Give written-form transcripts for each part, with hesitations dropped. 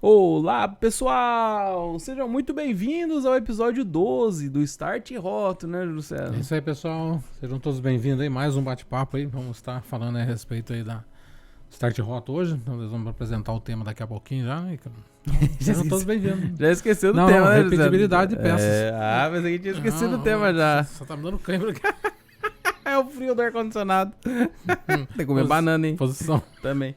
Olá, pessoal! Sejam muito bem-vindos ao episódio 12 do Start Hot, né, José? É isso aí, pessoal. Sejam todos bem-vindos aí. Mais um bate-papo aí. Vamos estar falando a respeito aí da Start Hot hoje. Então, nós vamos apresentar o tema daqui a pouquinho já. Então, sejam todos bem-vindos. Já esqueceu do não, tema, né, repetibilidade de peças. mas aqui tinha esquecido do tema já. Só tá me dando câimbra aqui. É o frio do ar-condicionado. Tem que comer banana, hein? Posição. Também.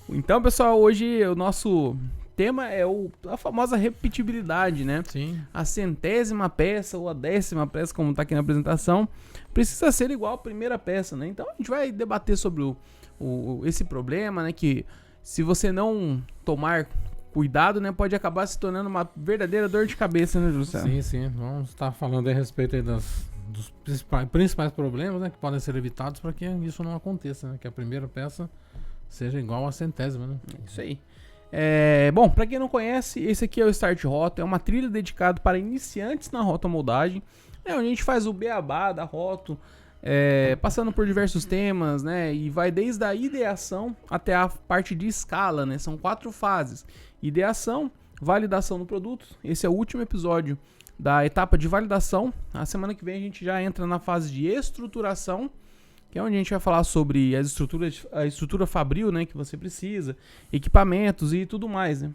Então, pessoal, hoje o nosso tema é a famosa repetibilidade, né? Sim. A 100ª peça ou a 10ª peça, como tá aqui na apresentação, precisa ser igual à primeira peça, né? Então a gente vai debater sobre esse problema, né? Que se você não tomar cuidado, né? Pode acabar se tornando uma verdadeira dor de cabeça, né, José? Sim. Vamos estar falando a respeito aí dos principais problemas, né? Que podem ser evitados para que isso não aconteça, né? Que a primeira peça seja igual à 100ª, né? Isso aí. Bom, para quem não conhece, esse aqui é o Start Rota, é uma trilha dedicada para iniciantes na rotomoldagem, onde a gente faz o beabá da roto, passando por diversos temas, né, e vai desde a ideação até a parte de escala, né, são 4 fases: ideação, validação do produto. Esse é o último episódio da etapa de validação. A semana que vem a gente já entra na fase de estruturação, que é onde a gente vai falar sobre a estrutura fabril, né, que você precisa, equipamentos e tudo mais, né?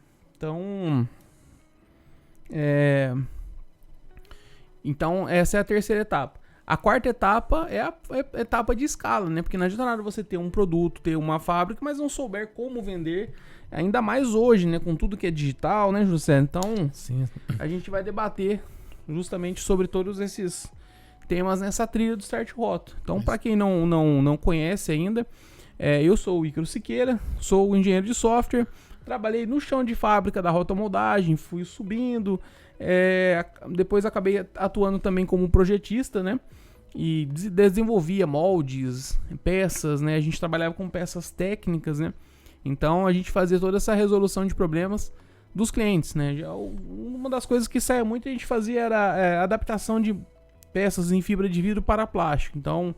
Então essa é a terceira etapa. A quarta etapa é a etapa de escala, né? Porque não adianta nada você ter um produto, ter uma fábrica, mas não souber como vender, ainda mais hoje, né, com tudo que é digital, né, José? Então, Sim. a gente vai debater justamente sobre todos esses temas nessa trilha do Start Hot. Então, para quem não conhece ainda, eu sou o Ícaro Siqueira, sou engenheiro de software, trabalhei no chão de fábrica da rotomoldagem, fui subindo, depois acabei atuando também como projetista, né? E desenvolvia moldes, peças, né? A gente trabalhava com peças técnicas, né? Então, a gente fazia toda essa resolução de problemas dos clientes, né? Uma das coisas que saía muito a gente fazia era adaptação de peças em fibra de vidro para plástico. Então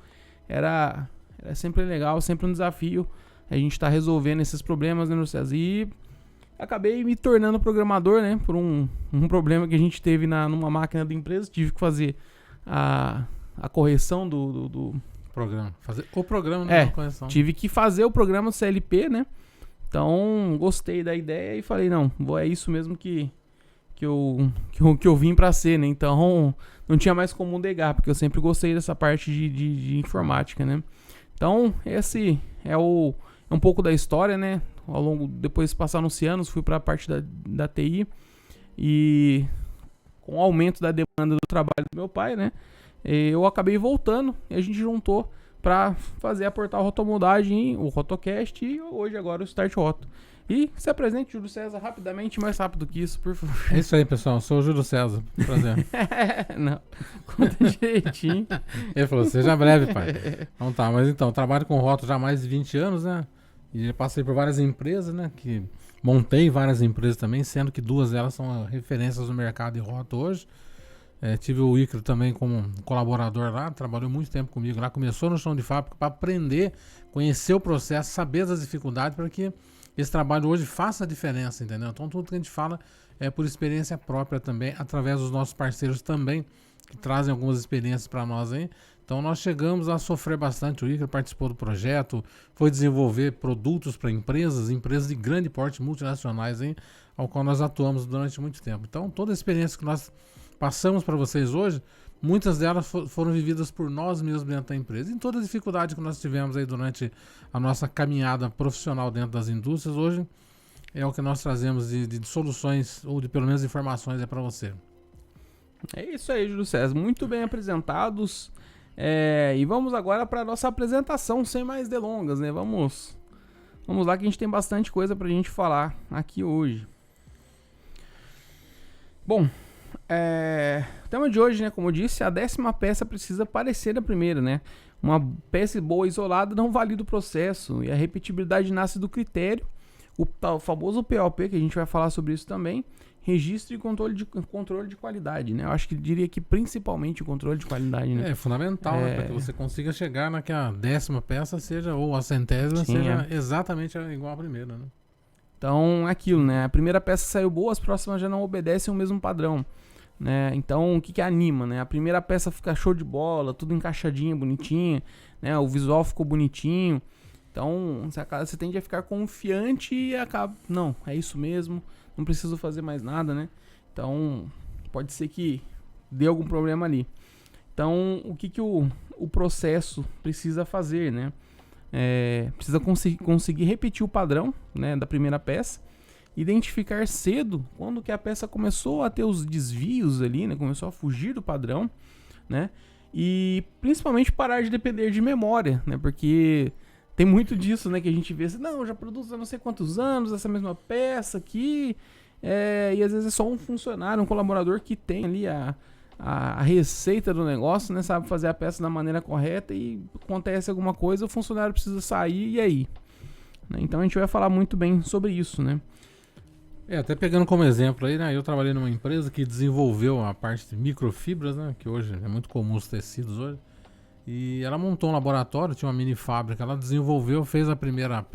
era sempre legal, sempre um desafio a gente estar resolvendo esses problemas, né, César? E acabei me tornando programador, né, por um problema que a gente teve numa máquina da empresa. Tive que fazer a correção do Programa. Fazer o programa, né? Correção. Tive que fazer o programa CLP, né? Então gostei da ideia e falei, não, é isso mesmo que eu vim pra ser, né? Então não tinha mais como negar, porque eu sempre gostei dessa parte de informática, né? Então esse é um pouco da história, né? Depois passaram-se anos, fui pra parte da TI, e com o aumento da demanda do trabalho do meu pai, né, eu acabei voltando e a gente juntou para fazer a Portal Rotomoldagem, o Rotocast, e hoje agora o Start Roto. E se apresente, Júlio César, rapidamente, mais rápido que isso, por favor. É isso aí, pessoal. Eu sou o Júlio César. Prazer. Não, conta direitinho. Ele falou, seja breve, pai. Então tá, mas então, trabalho com roto já há mais de 20 anos, né? E já passei por várias empresas, né? Que montei várias empresas também, sendo que 2 delas são referências no mercado de roto hoje. Tive o Ícaro também como colaborador lá, trabalhou muito tempo comigo lá, começou no chão de fábrica para aprender, conhecer o processo, saber das dificuldades, para que esse trabalho hoje faça a diferença, entendeu? Então tudo que a gente fala é por experiência própria também, através dos nossos parceiros também, que trazem algumas experiências para nós aí. Então nós chegamos a sofrer bastante. O Ícaro participou do projeto, foi desenvolver produtos para empresas de grande porte, multinacionais aí, ao qual nós atuamos durante muito tempo. Então toda a experiência que nós passamos para vocês hoje, muitas delas foram vividas por nós mesmos dentro da empresa. E toda a dificuldade que nós tivemos aí durante a nossa caminhada profissional dentro das indústrias, hoje é o que nós trazemos de soluções, ou de pelo menos informações para você. É isso aí, Júlio César. Muito bem apresentados. E vamos agora para a nossa apresentação, sem mais delongas, né? Vamos lá que a gente tem bastante coisa para a gente falar aqui hoje. Bom, o tema de hoje, né, como eu disse, a 10ª peça precisa parecer a primeira, né? Uma peça boa isolada não valida o processo, e a repetibilidade nasce do critério, o famoso POP, que a gente vai falar sobre isso também, registro e controle de qualidade, né? Eu acho que diria que principalmente o controle de qualidade, né? É fundamental, né? Para que você consiga chegar naquela 10ª peça, seja, ou a 100ª, seja exatamente igual à primeira, né? Então, é aquilo, né? A primeira peça saiu boa, as próximas já não obedecem o mesmo padrão, né? Então, o que anima, né? A primeira peça fica show de bola, tudo encaixadinho, bonitinho, né? O visual ficou bonitinho. Então, você tende a ficar confiante e acaba... Não, é isso mesmo, não preciso fazer mais nada, né? Então, pode ser que dê algum problema ali. Então, o que o processo precisa fazer, né? Precisa conseguir repetir o padrão, né, da primeira peça, identificar cedo quando que a peça começou a ter os desvios ali, né, começou a fugir do padrão, né, e principalmente parar de depender de memória, né, porque tem muito disso, né, que a gente vê assim, não, eu já produzo há não sei quantos anos essa mesma peça aqui, e às vezes é só um funcionário, um colaborador que tem ali a receita do negócio, né? Sabe fazer a peça da maneira correta e acontece alguma coisa, o funcionário precisa sair e aí? Né? Então a gente vai falar muito bem sobre isso, né? Até pegando como exemplo aí, né? Eu trabalhei numa empresa que desenvolveu a parte de microfibras, né? Que hoje é muito comum os tecidos hoje. E ela montou um laboratório, tinha uma mini fábrica, ela desenvolveu, fez a primeira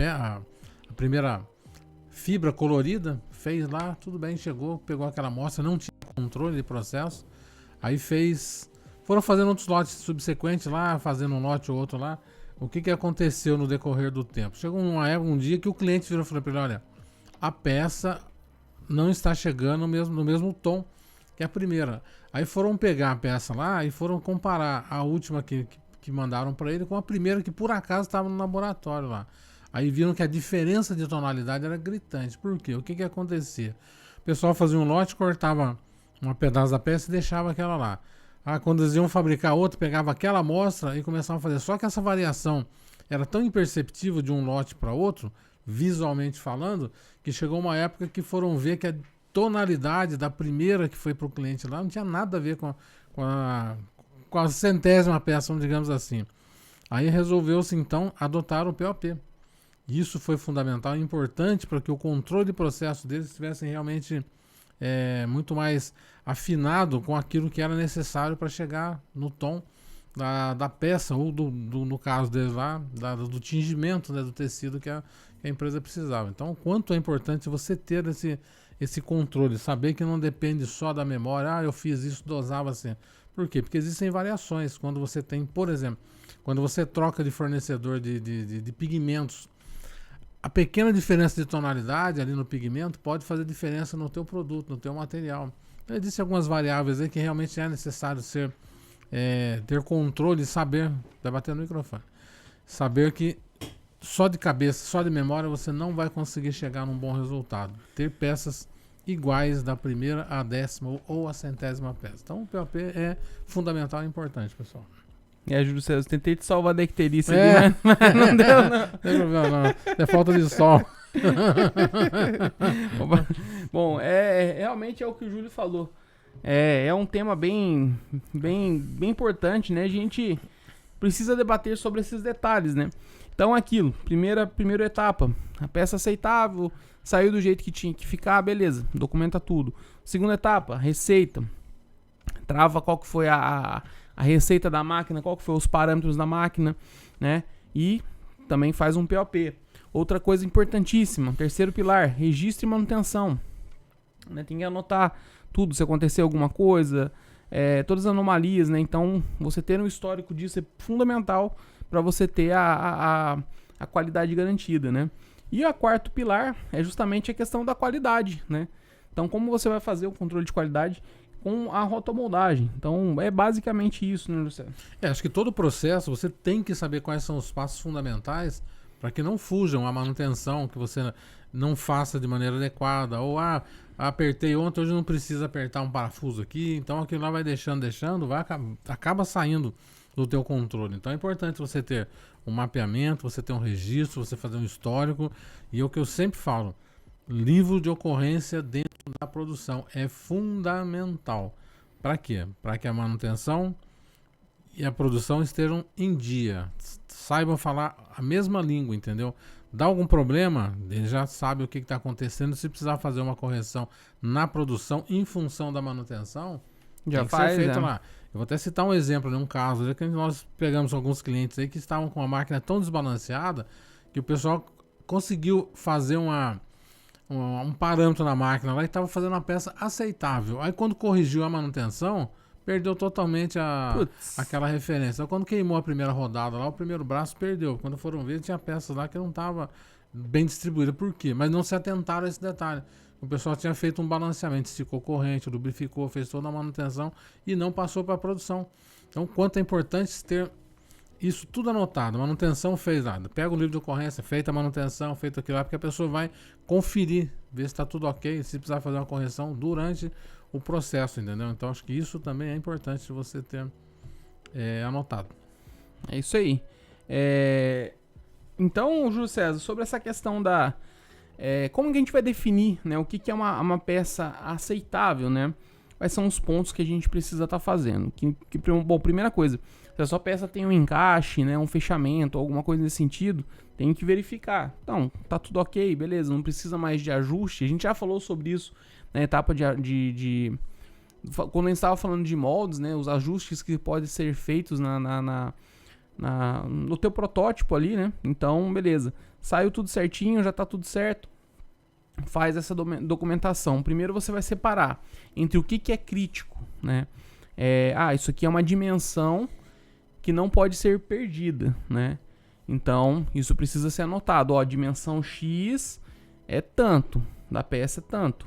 fibra colorida, fez lá, tudo bem, chegou, pegou aquela amostra, não tinha controle de processo. Aí foram fazendo outros lotes subsequentes lá, fazendo um lote ou outro lá. O que aconteceu no decorrer do tempo? Chegou um dia que o cliente virou e falou para ele, olha, a peça não está chegando no mesmo tom que a primeira. Aí foram pegar a peça lá e foram comparar a última que mandaram para ele com a primeira que por acaso estava no laboratório lá. Aí viram que a diferença de tonalidade era gritante. Por quê? O que acontecia? O pessoal fazia um lote, cortava um pedaço da peça e deixava aquela lá. Quando eles iam fabricar outra, pegava aquela amostra e começavam a fazer. Só que essa variação era tão imperceptível de um lote para outro, visualmente falando, que chegou uma época que foram ver que a tonalidade da primeira que foi para o cliente lá não tinha nada a ver com a centésima peça, digamos assim. Aí resolveu-se então adotar o POP. Isso foi fundamental e importante para que o controle de processo deles estivesse realmente muito mais afinado com aquilo que era necessário para chegar no tom da peça, ou no caso deles lá, do tingimento, né, do tecido que a empresa precisava. Então, o quanto é importante você ter esse controle, saber que não depende só da memória, eu fiz isso, dosava assim. Por quê? Porque existem variações. Quando você tem, por exemplo, quando você troca de fornecedor de pigmentos, a pequena diferença de tonalidade ali no pigmento pode fazer diferença no teu produto, no teu material. Então, existem algumas variáveis aí que realmente é necessário ter controle e saber, vai bater no microfone, saber que só de cabeça, só de memória você não vai conseguir chegar num bom resultado. Ter peças iguais da primeira à 10ª ou à 100ª peça. Então o POP é fundamental e importante, pessoal. Júlio César, tentei te salvar da icterícia aqui, mas não deu, não. Não tem problema, não. É falta de sol. Bom, realmente é o que o Júlio falou. É um tema bem importante, né? A gente precisa debater sobre esses detalhes, né? Então, aquilo, primeira etapa, a peça aceitável, saiu do jeito que tinha que ficar, beleza, documenta tudo. Segunda etapa, receita, trava qual que foi a receita da máquina, qual que foi os parâmetros da máquina, né? E também faz um POP. Outra coisa importantíssima, terceiro pilar, registro e manutenção. Né? Tem que anotar tudo, se acontecer alguma coisa, todas as anomalias, né? Então, você ter um histórico disso é fundamental para você ter a qualidade garantida, né? E o quarto pilar é justamente a questão da qualidade, né? Então, como você vai fazer o controle de qualidade com a rotomoldagem? Então, é basicamente isso, né, Luciano? Acho que todo o processo você tem que saber quais são os passos fundamentais para que não fujam a manutenção, que você não faça de maneira adequada, ou apertei ontem, hoje não precisa apertar um parafuso aqui, então aquilo lá vai deixando, acaba saindo do teu controle. Então é importante você ter um mapeamento, você ter um registro, você fazer um histórico, e é o que eu sempre falo, livro de ocorrência dentro da produção é fundamental. Para quê? Para que a manutenção e a produção estejam em dia, saibam falar a mesma língua, entendeu? Dá algum problema, ele já sabe o que está acontecendo. Se precisar fazer uma correção na produção em função da manutenção, já tem que faz, ser feito lá. Eu vou até citar um exemplo, um caso, que nós pegamos alguns clientes aí que estavam com uma máquina tão desbalanceada que o pessoal conseguiu fazer um parâmetro na máquina lá e estava fazendo uma peça aceitável. Aí quando corrigiu a manutenção, perdeu totalmente aquela referência. Então, quando queimou a primeira rodada lá, o primeiro braço perdeu. Quando foram ver, tinha peças lá que não estava bem distribuída. Por quê? Mas não se atentaram a esse detalhe. O pessoal tinha feito um balanceamento, esticou corrente, lubrificou, fez toda a manutenção e não passou para a produção. Então, quanto é importante ter isso tudo anotado. Manutenção fez nada. Pega o livro de ocorrência, feita a manutenção, feito aquilo lá, porque a pessoa vai conferir, ver se está tudo ok, se precisar fazer uma correção durante o processo, entendeu? Então, acho que isso também é importante você ter anotado. É isso aí. Então, Júlio César, sobre essa questão da... como que a gente vai definir, né, o que é uma peça aceitável, né? Quais são os pontos que a gente precisa estar fazendo? Bom, primeira coisa, se a sua peça tem um encaixe, né, um fechamento, alguma coisa nesse sentido, tem que verificar. Então, tá tudo ok, beleza, não precisa mais de ajuste. A gente já falou sobre isso na etapa quando a gente estava falando de moldes, né, os ajustes que podem ser feitos no teu protótipo ali, né? Então, beleza. Saiu tudo certinho, já tá tudo certo. Faz essa documentação. Primeiro você vai separar entre o que é crítico, né? Isso aqui é uma dimensão que não pode ser perdida, né? Então, isso precisa ser anotado. Ó, dimensão X é tanto, da peça é tanto.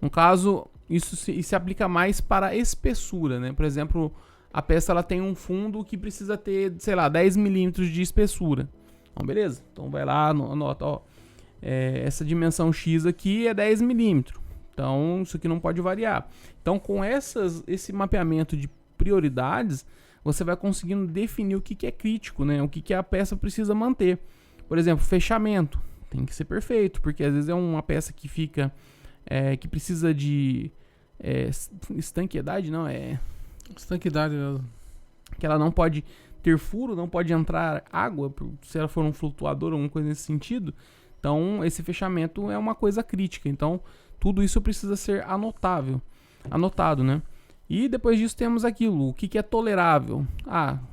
No caso, isso se aplica mais para a espessura, né? Por exemplo, a peça ela tem um fundo que precisa ter, sei lá, 10 milímetros de espessura. Então, beleza. Então, vai lá, anota, ó. Essa dimensão X aqui é 10 milímetros. Então, isso aqui não pode variar. Então, com esse mapeamento de prioridades, você vai conseguindo definir o que é crítico, né? O que a peça precisa manter. Por exemplo, fechamento. Tem que ser perfeito, porque às vezes é uma peça que fica... que precisa de... estanqueidade, não, estanqueidade mesmo. Que ela não pode ter furo, não pode entrar água, se ela for um flutuador ou alguma coisa nesse sentido. Então, esse fechamento é uma coisa crítica. Então, tudo isso precisa ser anotado, né? E depois disso temos aquilo, o que é tolerável.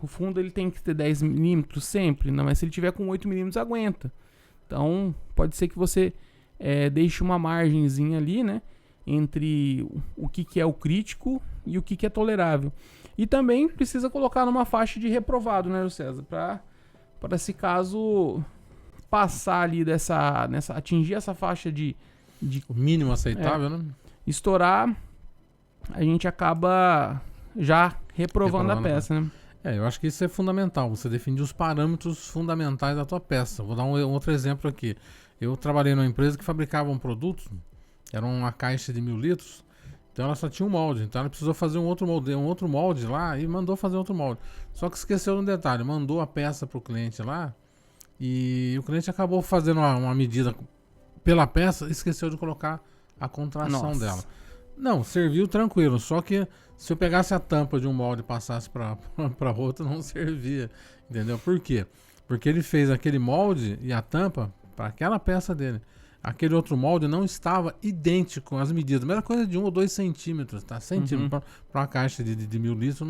O fundo ele tem que ter 10 milímetros sempre, não, mas se ele tiver com 8 milímetros aguenta. Então, pode ser que você deixe uma margenzinha ali, né? Entre o que é o crítico e o que é tolerável. E também precisa colocar numa faixa de reprovado, né, César? Para esse caso passar ali atingir essa faixa de o mínimo aceitável, né? Estourar, a gente acaba já reprovando a peça, né? Eu acho que isso é fundamental, você definir os parâmetros fundamentais da tua peça. Vou dar um outro exemplo aqui. Eu trabalhei numa empresa que fabricava um produto, era uma caixa de 1000 litros, então ela só tinha um molde, então ela precisou fazer um outro molde lá e mandou fazer outro molde. Só que esqueceu um detalhe, mandou a peça para o cliente lá e o cliente acabou fazendo uma medida pela peça e esqueceu de colocar a contração dela. Não, serviu tranquilo, só que se eu pegasse a tampa de um molde e passasse para outro, não servia, entendeu? Por quê? Porque ele fez aquele molde e a tampa para aquela peça dele. Aquele outro molde não estava idêntico às medidas, mas era coisa de 1 ou 2 centímetros, tá? Centímetros para uma caixa de 1000 litros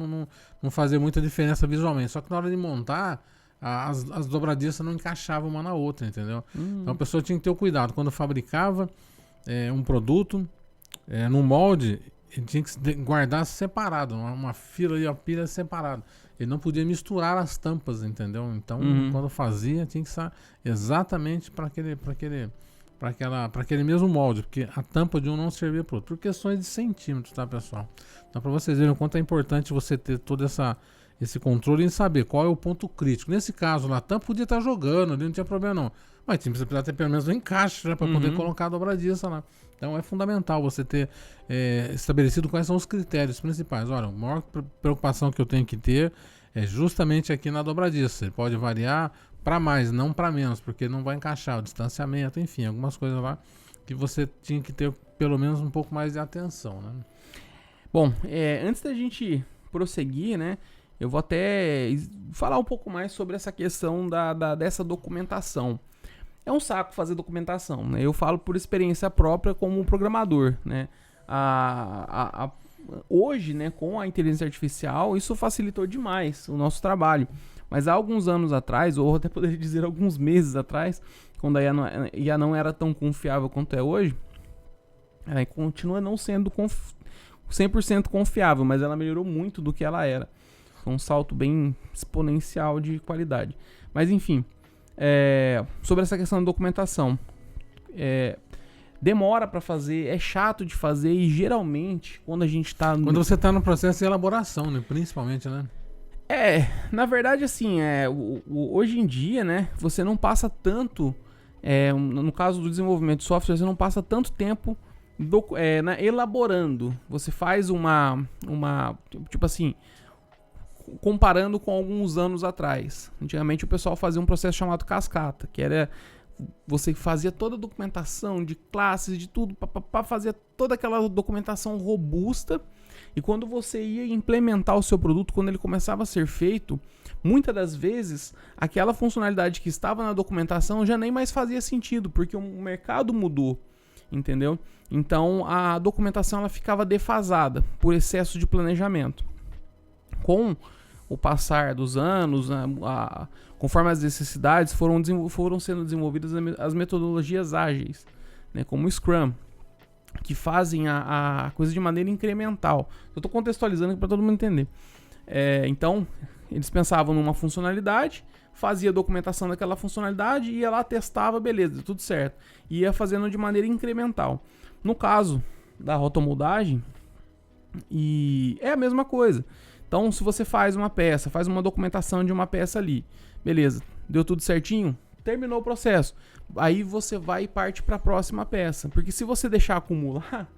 não fazia muita diferença visualmente, só que na hora de montar as dobradiças não encaixavam uma na outra, entendeu? Então a pessoa tinha que ter o cuidado. Quando fabricava um produto no molde, ele tinha que guardar separado, uma fila e a pilha separada. Ele não podia misturar as tampas, entendeu? Então, quando fazia, tinha que estar exatamente para aquele mesmo molde, porque a tampa de um não servia para o outro, por questões de centímetros, tá, pessoal? Então, para vocês verem o quanto é importante você ter todo esse controle e saber qual é o ponto crítico. Nesse caso lá, a tampa podia estar jogando, ali não tinha problema não. Mas você precisa ter pelo menos um encaixe, né, para poder colocar a dobradiça lá. Então é fundamental você ter estabelecido quais são os critérios principais. Olha, a maior preocupação que eu tenho que ter é justamente aqui na dobradiça. Ele pode variar para mais, não para menos, porque não vai encaixar o distanciamento, enfim, algumas coisas lá que você tinha que ter pelo menos um pouco mais de atenção, né? Bom, antes da gente prosseguir, né, eu vou até falar um pouco mais sobre essa questão dessa documentação. É um saco fazer documentação, né? Eu falo por experiência própria como programador, né? Hoje, né, com a inteligência artificial, isso facilitou demais o nosso trabalho. Mas há alguns anos atrás, ou até poderia dizer alguns meses atrás, quando a IA não era tão confiável quanto é hoje, ela continua não sendo 100% confiável, mas ela melhorou muito do que ela era. Foi um salto bem exponencial de qualidade. Mas enfim, sobre essa questão da documentação, demora para fazer, é chato de fazer e geralmente quando a gente está... Quando você está no processo de elaboração, né? Principalmente, né? Na verdade assim, hoje em dia, né, você não passa tanto, no caso do desenvolvimento de software, você não passa tanto tempo elaborando. Você faz uma tipo assim, comparando com alguns anos atrás. Antigamente o pessoal fazia um processo chamado cascata, que era você fazia toda a documentação de classes, de tudo, para fazer toda aquela documentação robusta. E quando você ia implementar o seu produto, quando ele começava a ser feito, muitas das vezes aquela funcionalidade que estava na documentação já nem mais fazia sentido, porque o mercado mudou, entendeu? Então a documentação ela ficava defasada por excesso de planejamento. Com o passar dos anos, conforme as necessidades, foram sendo desenvolvidas as metodologias ágeis, né, como o Scrum, que fazem a coisa de maneira incremental. Eu estou contextualizando para todo mundo entender. Então, eles pensavam numa funcionalidade, fazia a documentação daquela funcionalidade, ia lá, testava, beleza, tudo certo. Ia fazendo de maneira incremental. No caso da rotomoldagem, é a mesma coisa. Então, se você faz uma peça, faz uma documentação de uma peça ali, beleza, deu tudo certinho, terminou o processo. Aí você vai e parte para a próxima peça. Porque se você deixar acumular,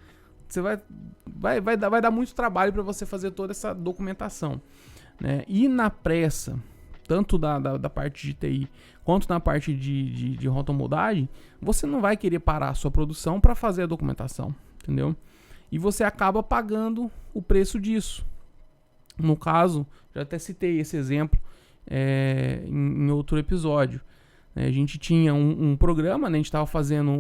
você vai dar muito trabalho para você fazer toda essa documentação, né? E na pressa, tanto da parte de TI quanto na parte de rotomoldagem, você não vai querer parar a sua produção para fazer a documentação, entendeu? E você acaba pagando o preço disso. No caso, já até citei esse exemplo em outro episódio. A gente tinha um programa, né? A gente estava fazendo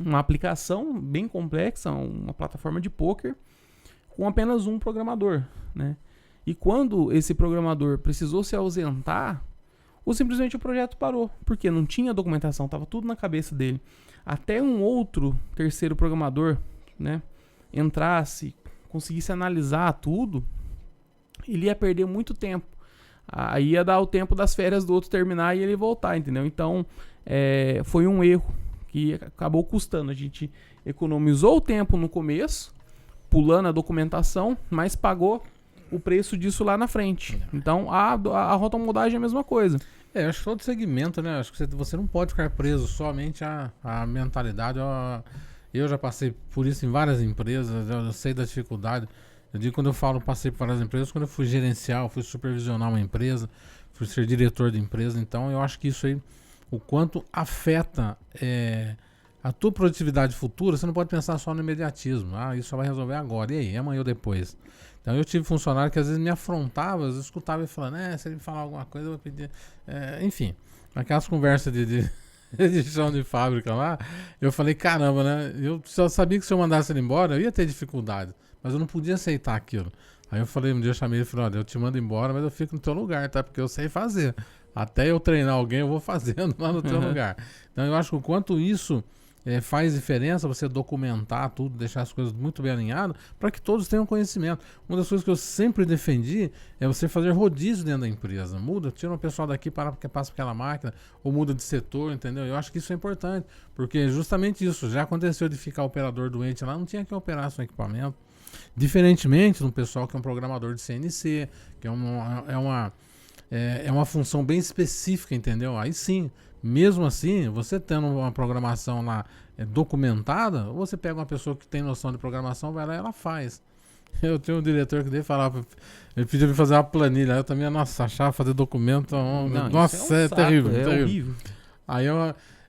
uma aplicação bem complexa, uma plataforma de poker, com apenas um programador, né? E quando esse programador precisou se ausentar, simplesmente o projeto parou, porque não tinha documentação, estava tudo na cabeça dele. Até um outro terceiro programador, né, entrasse, conseguisse analisar tudo, ele ia perder muito tempo. Aí ia dar o tempo das férias do outro terminar e ele voltar, entendeu? Então, foi um erro que acabou custando. A gente economizou o tempo no começo, pulando a documentação, mas pagou o preço disso lá na frente. Então, a rotomoldagem é a mesma coisa. Eu acho que todo segmento, né? Acho que você não pode ficar preso somente à mentalidade. Eu já passei por isso em várias empresas, eu sei da dificuldade. Eu digo, quando eu falo passei por várias empresas, quando eu fui gerenciar, fui supervisionar uma empresa, fui ser diretor de empresa, então eu acho que isso aí, o quanto afeta a tua produtividade futura, você não pode pensar só no imediatismo. Isso só vai resolver agora, e aí, amanhã ou depois. Então eu tive funcionário que às vezes me afrontava, às vezes eu escutava ele falando, se ele falar alguma coisa eu vou pedir, enfim, aquelas conversas de chão de fábrica lá, eu falei, caramba, né, eu só sabia que se eu mandasse ele embora, eu ia ter dificuldade, mas eu não podia aceitar aquilo. Aí eu falei, um dia eu chamei ele e falei, olha, eu te mando embora, mas eu fico no teu lugar, tá, porque eu sei fazer, até eu treinar alguém eu vou fazendo lá no teu lugar. Então eu acho que o quanto isso faz diferença, você documentar tudo, deixar as coisas muito bem alinhadas, para que todos tenham conhecimento. Uma das coisas que eu sempre defendi é você fazer rodízio dentro da empresa. Tira uma pessoa daqui para que passa por aquela máquina, ou muda de setor, entendeu? Eu acho que isso é importante, porque justamente isso, já aconteceu de ficar o operador doente lá, não tinha que operar seu equipamento. Diferentemente de um pessoal que é um programador de CNC, que é uma função bem específica, entendeu? Aí sim, mesmo assim, você tendo uma programação lá documentada, você pega uma pessoa que tem noção de programação, vai lá e ela faz. Eu tinha um diretor que falava, ele pedia pra fazer uma planilha, eu também, achava fazer documento, nossa, terrível, terrível. Horrível. Aí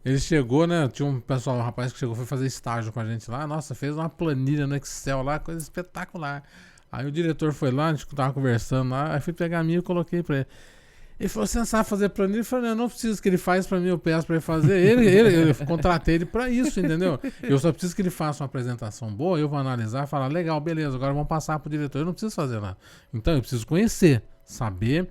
ele chegou, né, tinha um rapaz que chegou, foi fazer estágio com a gente lá, nossa, fez uma planilha no Excel lá, coisa espetacular. Aí o diretor foi lá, a gente tava conversando lá, aí fui pegar a minha e coloquei pra ele. Ele falou, você não sabe fazer planilha? Eu falei, eu não preciso que ele faça pra mim, eu peço pra ele fazer. Eu contratei ele pra isso, entendeu? Eu só preciso que ele faça uma apresentação boa, eu vou analisar e falar, legal, beleza, agora vamos passar pro diretor. Eu não preciso fazer nada. Então, eu preciso conhecer, saber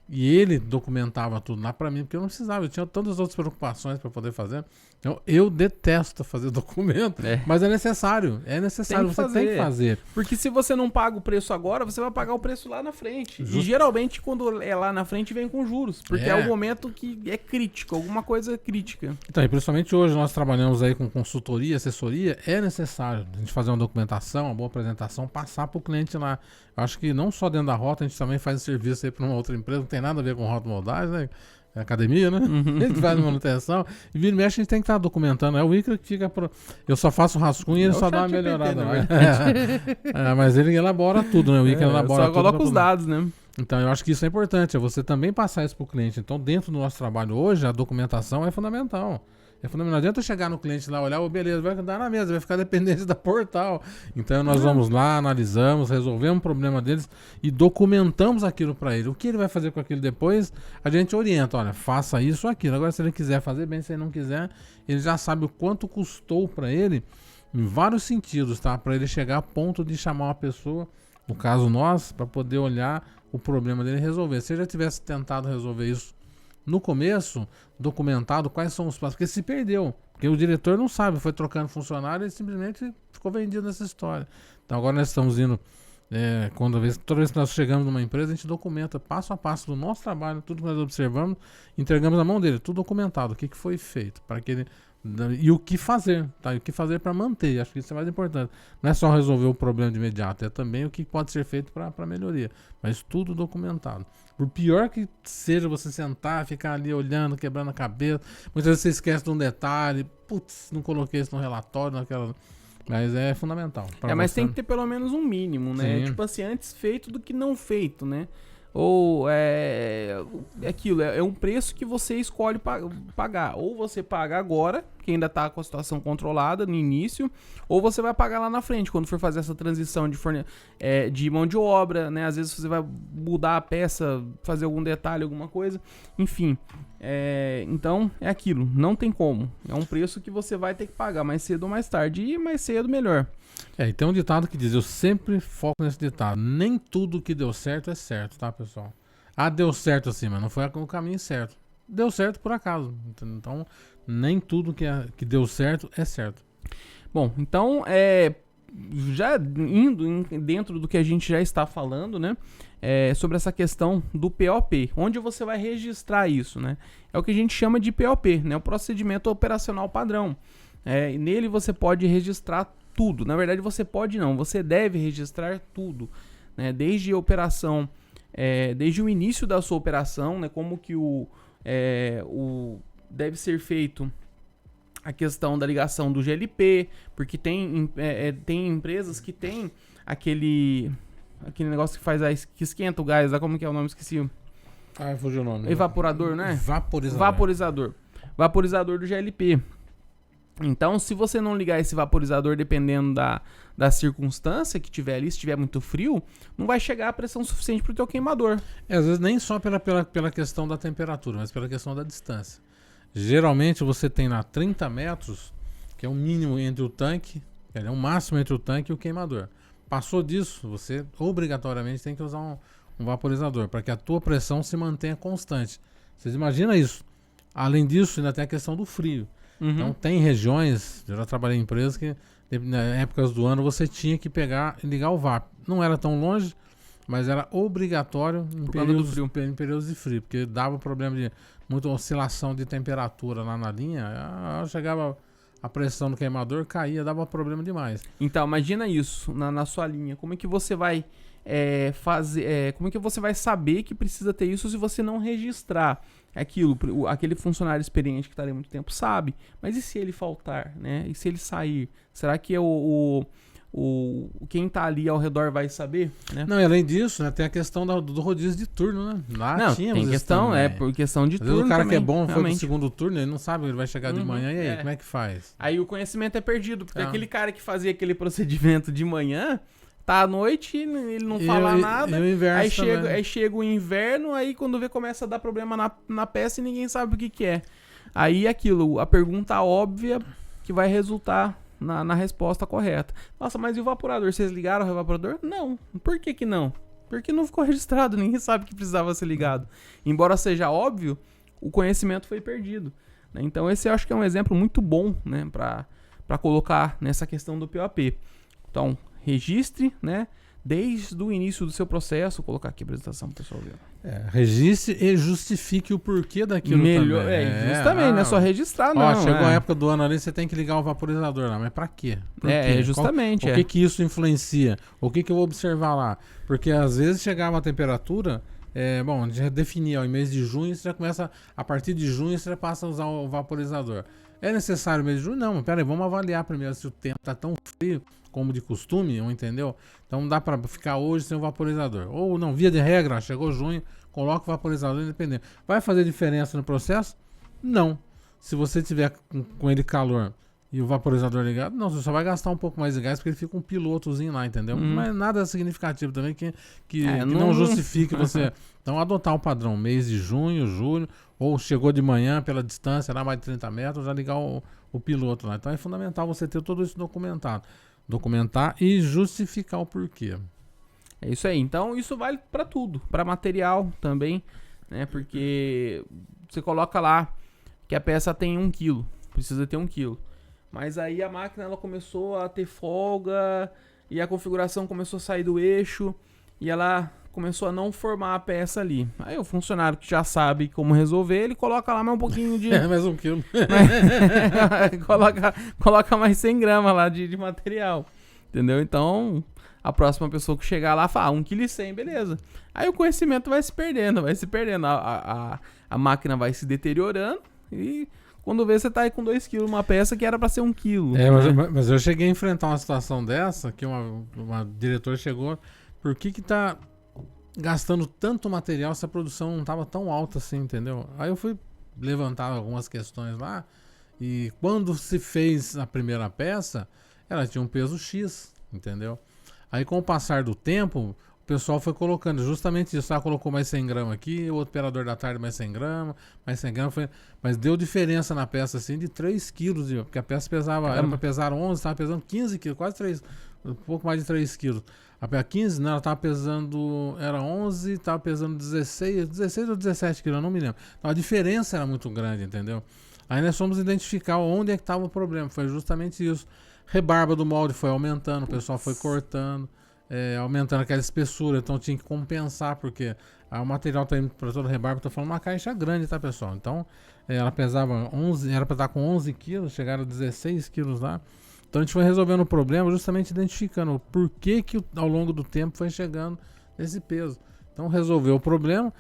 E ele documentava tudo lá pra mim, porque eu não precisava, eu tinha tantas outras preocupações pra poder fazer. Então, eu detesto fazer documento, mas é necessário, você tem que fazer. Porque se você não paga o preço agora, você vai pagar o preço lá na frente. E geralmente, quando é lá na frente, vem com juros, porque é o momento que é crítico, alguma coisa crítica. Então, e principalmente hoje nós trabalhamos aí com consultoria, assessoria, é necessário a gente fazer uma documentação, uma boa apresentação, passar pro cliente lá. Eu acho que não só dentro da rota, a gente também faz serviço aí para uma outra empresa, não tem nada a ver com rota moldagem, né? É academia, né? A gente faz manutenção. E vira e mexe, a gente tem que estar documentando. É o Icaro que fica. Eu só faço rascunho e ele só dá uma melhorada. Mas ele elabora tudo, né? O Icaro elabora só tudo. Só coloca os dados, né? Então eu acho que isso é importante, é você também passar isso para o cliente. Então, dentro do nosso trabalho hoje, a documentação é fundamental. É fundamental. Não adianta chegar no cliente lá, olhar, beleza, vai dar na mesa, vai ficar dependente da portal. Então nós vamos lá, analisamos, resolvemos o problema deles e documentamos aquilo para ele. O que ele vai fazer com aquilo depois, a gente orienta, olha, faça isso ou aquilo. Agora, se ele quiser fazer bem, se ele não quiser, ele já sabe o quanto custou para ele, em vários sentidos, tá? Para ele chegar a ponto de chamar uma pessoa, no caso nós, para poder olhar o problema dele e resolver. Se ele já tivesse tentado resolver isso no começo, documentado quais são os passos, porque se perdeu, porque o diretor não sabe, foi trocando funcionário e simplesmente ficou vendido nessa história. Então agora nós estamos indo, toda vez que nós chegamos numa empresa, a gente documenta passo a passo do nosso trabalho, tudo que nós observamos, entregamos na mão dele, tudo documentado, o que foi feito, para que ele, e o que fazer, tá? E o que fazer para manter, acho que isso é mais importante. Não é só resolver o problema de imediato, é também o que pode ser feito para melhoria, mas tudo documentado. Por pior que seja você sentar, ficar ali olhando, quebrando a cabeça, muitas vezes você esquece de um detalhe, putz, não coloquei isso no relatório, naquela... Mas é fundamental. Mas tem que ter pelo menos um mínimo, né? Sim. Tipo assim, antes feito do que não feito, né? Ou é aquilo, é um preço que você escolhe pagar. Ou você paga agora, que ainda está com a situação controlada no início, ou você vai pagar lá na frente, quando for fazer essa transição de mão de obra, né? Às vezes você vai mudar a peça, fazer algum detalhe, alguma coisa. Enfim, então é aquilo, não tem como. É um preço que você vai ter que pagar mais cedo ou mais tarde, e mais cedo melhor. E tem um ditado que diz, eu sempre foco nesse ditado, nem tudo que deu certo é certo, tá, pessoal? Deu certo assim, mas não foi o caminho certo. Deu certo por acaso. Então, nem tudo que deu certo é certo. Bom, então, já indo dentro do que a gente já está falando, né? Sobre essa questão do POP, onde você vai registrar isso, né? É o que a gente chama de POP, né? O procedimento operacional padrão. E nele você pode registrar tudo. Na verdade, você pode não, você deve registrar tudo, né? Desde a operação, desde o início da sua operação, né? Como que deve ser feito a questão da ligação do GLP, porque tem empresas que tem aquele negócio que esquenta o gás, como que é o nome? Esqueci. Fugiu o nome. Evaporador, né? Vaporizador do GLP. Então, se você não ligar esse vaporizador, dependendo da circunstância que tiver ali, se tiver muito frio, não vai chegar a pressão suficiente para o teu queimador. Às vezes nem só pela questão da temperatura, mas pela questão da distância. Geralmente você tem lá 30 metros, que é o mínimo entre o tanque, é o máximo entre o tanque e o queimador. Passou disso, você obrigatoriamente tem que usar um vaporizador, para que a tua pressão se mantenha constante. Vocês imaginam isso? Além disso, ainda tem a questão do frio. Então tem regiões, eu já trabalhei em empresas que na épocas do ano você tinha que pegar e ligar o VAP. Não era tão longe, mas era obrigatório em períodos de frio, porque dava problema de muita oscilação de temperatura lá na linha, chegava a pressão no queimador, caía, dava problema demais. Então, imagina isso na sua linha, como é que você vai como é que você vai saber que precisa ter isso se você não registrar aquilo? Aquele funcionário experiente que está ali há muito tempo sabe, mas e se ele faltar, né? E se ele sair? Será que quem está ali ao redor vai saber, né? Não, e além disso, né, tem a questão do rodízio de turno, né? Lá tem questão, por questão de turno. Às vezes o cara também, que é bom realmente. foi pro segundo turno, ele não sabe, ele vai chegar de manhã, e aí, como é que faz? Aí o conhecimento é perdido, porque aquele cara que fazia aquele procedimento de manhã, tá à noite, ele não fala nada, aí chega o inverno, aí quando vê começa a dar problema na peça e ninguém sabe o que é. Aí a pergunta óbvia que vai resultar na resposta correta. Nossa, mas e o evaporador? Vocês ligaram o evaporador? Não. Por que não? Porque não ficou registrado, ninguém sabe que precisava ser ligado. Embora seja óbvio, o conhecimento foi perdido, né? Então esse eu acho que é um exemplo muito bom, né, para colocar nessa questão do POP. Então, registre, né, desde o início do seu processo. Vou colocar aqui a apresentação para o pessoal ver. Registre e justifique o porquê daquilo Melhor, também. justamente, não é só registrar, não. Ó, chegou a época do ano ali, você tem que ligar o vaporizador lá, mas pra quê? Por quê? Justamente. O que isso influencia? O que eu vou observar lá? Porque às vezes chegava a temperatura, bom, já definia, ó, em mês de junho, você já começa, a partir de junho você já passa a usar o vaporizador. É necessário mês de junho? Não, pera aí, vamos avaliar primeiro se o tempo tá tão frio como de costume, entendeu? Então não dá pra ficar hoje sem o vaporizador. Ou não, via de regra, chegou junho, coloca o vaporizador independente. Vai fazer diferença no processo? Não. Se você tiver com ele calor e o vaporizador ligado, não, você só vai gastar um pouco mais de gás porque ele fica um pilotozinho lá, entendeu? Mas nada significativo também que não justifique você. Então adotar o padrão mês de junho, julho, ou chegou de manhã pela distância, lá mais de 30 metros, já ligar o piloto lá. Então é fundamental você ter tudo isso documentado. Documentar e justificar o porquê. É isso aí. Então isso vale para tudo, para material também, né? Porque você coloca lá que a peça tem 1 kg, precisa ter 1 kg. Mas aí a máquina ela começou a ter folga e a configuração começou a sair do eixo e ela começou a não formar a peça ali. Aí o funcionário que já sabe como resolver, ele coloca lá mais um pouquinho de... mais 1 kg. coloca mais 100 gramas lá de material, entendeu? Então, a próxima pessoa que chegar lá fala, 1,1 kg, beleza. Aí o conhecimento vai se perdendo. A máquina vai se deteriorando e quando vê, você tá aí com 2 kg uma peça que era para ser 1 kg. Mas eu cheguei a enfrentar uma situação dessa, que uma diretora chegou, por que tá gastando tanto material se a produção não tava tão alta assim, entendeu? Aí eu fui levantar algumas questões lá e quando se fez a primeira peça, ela tinha um peso X, entendeu? Aí com o passar do tempo, o pessoal foi colocando justamente isso, colocou mais 100 gramas aqui, o operador da tarde mais 100 gramas, mas deu diferença na peça assim de 3 quilos, porque a peça pesava, era para pesar 11, estava pesando 15 quilos, quase 3, um pouco mais de 3 quilos. A 15, não, ela estava pesando, era 11, estava pesando 16 ou 17 quilos, eu não me lembro. Então a diferença era muito grande, entendeu? Aí nós fomos identificar onde é que estava o problema, foi justamente isso. Rebarba do molde foi aumentando, o pessoal foi cortando, aumentando aquela espessura, então tinha que compensar, porque o material está indo para toda a rebarba, estou falando uma caixa grande, tá, pessoal? Então ela pesava 11, era para estar com 11 quilos, chegaram a 16 quilos lá. Então a gente foi resolvendo o problema justamente identificando o porquê que ao longo do tempo foi chegando esse peso. Então resolveu o problema,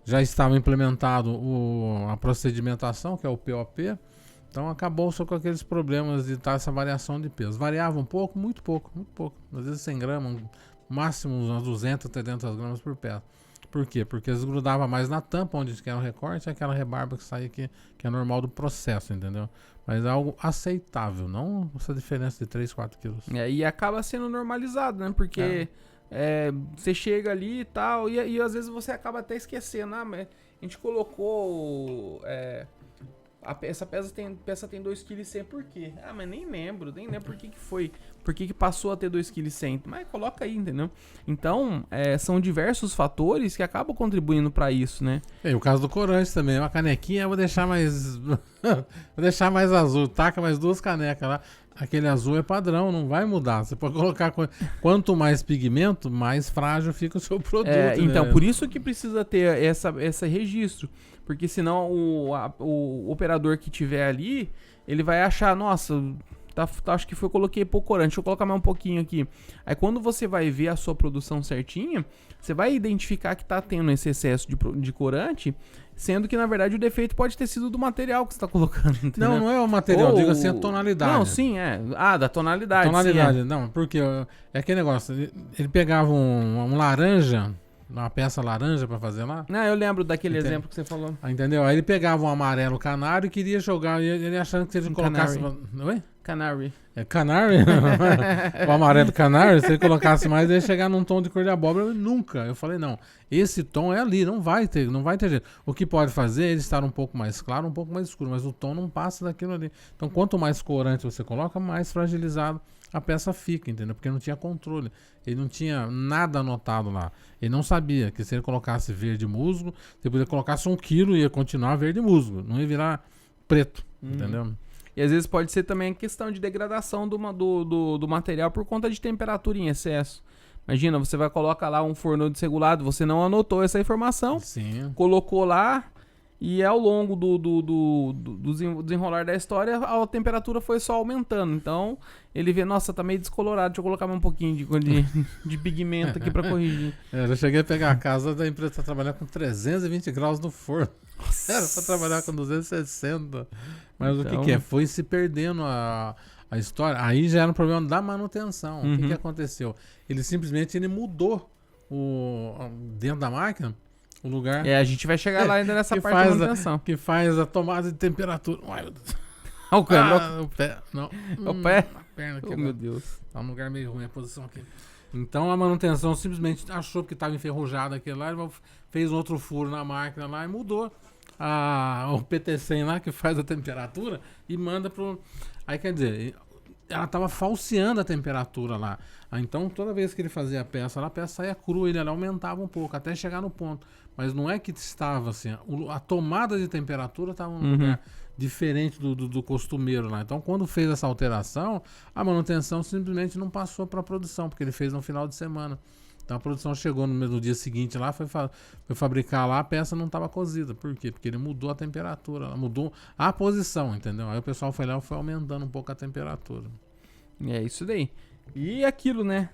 já estava implementado a procedimentação, que é o POP, então acabou só com aqueles problemas de estar essa variação de peso. Variava um pouco, muito pouco. Às vezes 100 gramas, máximo umas 200, 300 gramas por peça. Por quê? Porque desgrudava mais na tampa, onde quer o recorte, aquela rebarba que sai aqui, que é normal do processo, entendeu? Mas é algo aceitável, não essa diferença de 3, 4 quilos. E acaba sendo normalizado, né? Porque você chega ali e tal, e às vezes você acaba até esquecendo. Mas a gente colocou... essa peça tem 2,1 kg, por quê? Mas nem lembro por que foi. Por que passou a ter 2,1 kg? Mas coloca aí, entendeu? Então, são diversos fatores que acabam contribuindo para isso, né? O caso do corante também, uma canequinha eu vou deixar mais vou deixar mais azul, taca mais 2 canecas lá. Aquele azul é padrão, não vai mudar. Você pode colocar quanto mais pigmento, mais frágil fica o seu produto. Então, por isso que precisa ter esse registro. Porque senão o operador que tiver ali, ele vai achar, nossa, acho que coloquei pouco corante, deixa eu colocar mais um pouquinho aqui. Aí quando você vai ver a sua produção certinha, você vai identificar que está tendo esse excesso de corante, sendo que na verdade o defeito pode ter sido do material que você está colocando. Entendeu? Não é o material, digo assim, a tonalidade. Não, sim, da tonalidade. Tonalidade, sim, não, porque é aquele negócio, ele pegava um laranja, uma peça laranja pra fazer lá. Eu lembro daquele exemplo que você falou. Entendeu? Aí ele pegava um amarelo canário e queria jogar, ele achando que se ele colocasse... Oi? Canary. Canary? O amarelo canário, se ele colocasse mais, ele ia chegar num tom de cor de abóbora. Nunca. Eu falei, não, esse tom é ali, não vai ter jeito. O que pode fazer é ele estar um pouco mais claro, um pouco mais escuro, mas o tom não passa daquilo ali. Então, quanto mais corante você coloca, mais fragilizado a peça fica, entendeu? Porque não tinha controle. Ele não tinha nada anotado lá. Ele não sabia que se ele colocasse verde musgo, depois ele colocasse 1 quilo, ia continuar verde musgo. Não ia virar preto, entendeu? E às vezes pode ser também a questão de degradação do material por conta de temperatura em excesso. Imagina, você vai colocar lá um forno desregulado, você não anotou essa informação, Sim. colocou lá e ao longo do desenrolar da história a temperatura foi só aumentando. Então ele vê, nossa, tá meio descolorado, deixa eu colocar mais um pouquinho de pigmento aqui pra corrigir. Eu cheguei a pegar a casa da empresa pra trabalhar com 320 graus no forno. Era pra trabalhar com 260. Mas então... o que é? Foi se perdendo a história. Aí já era um problema da manutenção. O que aconteceu? Ele simplesmente mudou dentro da máquina o lugar. A gente vai chegar lá ainda nessa parte da manutenção. Que faz a tomada de temperatura. Ai, meu Deus. O pé. Não. O pé? A perna aqui. Oh, meu Deus. Tá um lugar meio ruim a posição aqui. Então a manutenção simplesmente achou que estava enferrujado aquele lá, ele fez um outro furo na máquina lá e mudou o PT100 lá que faz a temperatura e manda pro... Aí quer dizer, ela estava falseando a temperatura lá. Então toda vez que ele fazia a peça saía crua, ele aumentava um pouco até chegar no ponto. Mas não é que estava assim, a tomada de temperatura estava num lugar diferente do costumeiro lá. Então quando fez essa alteração, a manutenção simplesmente não passou para a produção, porque ele fez no final de semana. Então a produção chegou no dia seguinte lá, foi fabricar lá, a peça não estava cozida. Por quê? Porque ele mudou a temperatura, mudou a posição, entendeu? Aí o pessoal foi lá e foi aumentando um pouco a temperatura. É isso daí. E aquilo, né?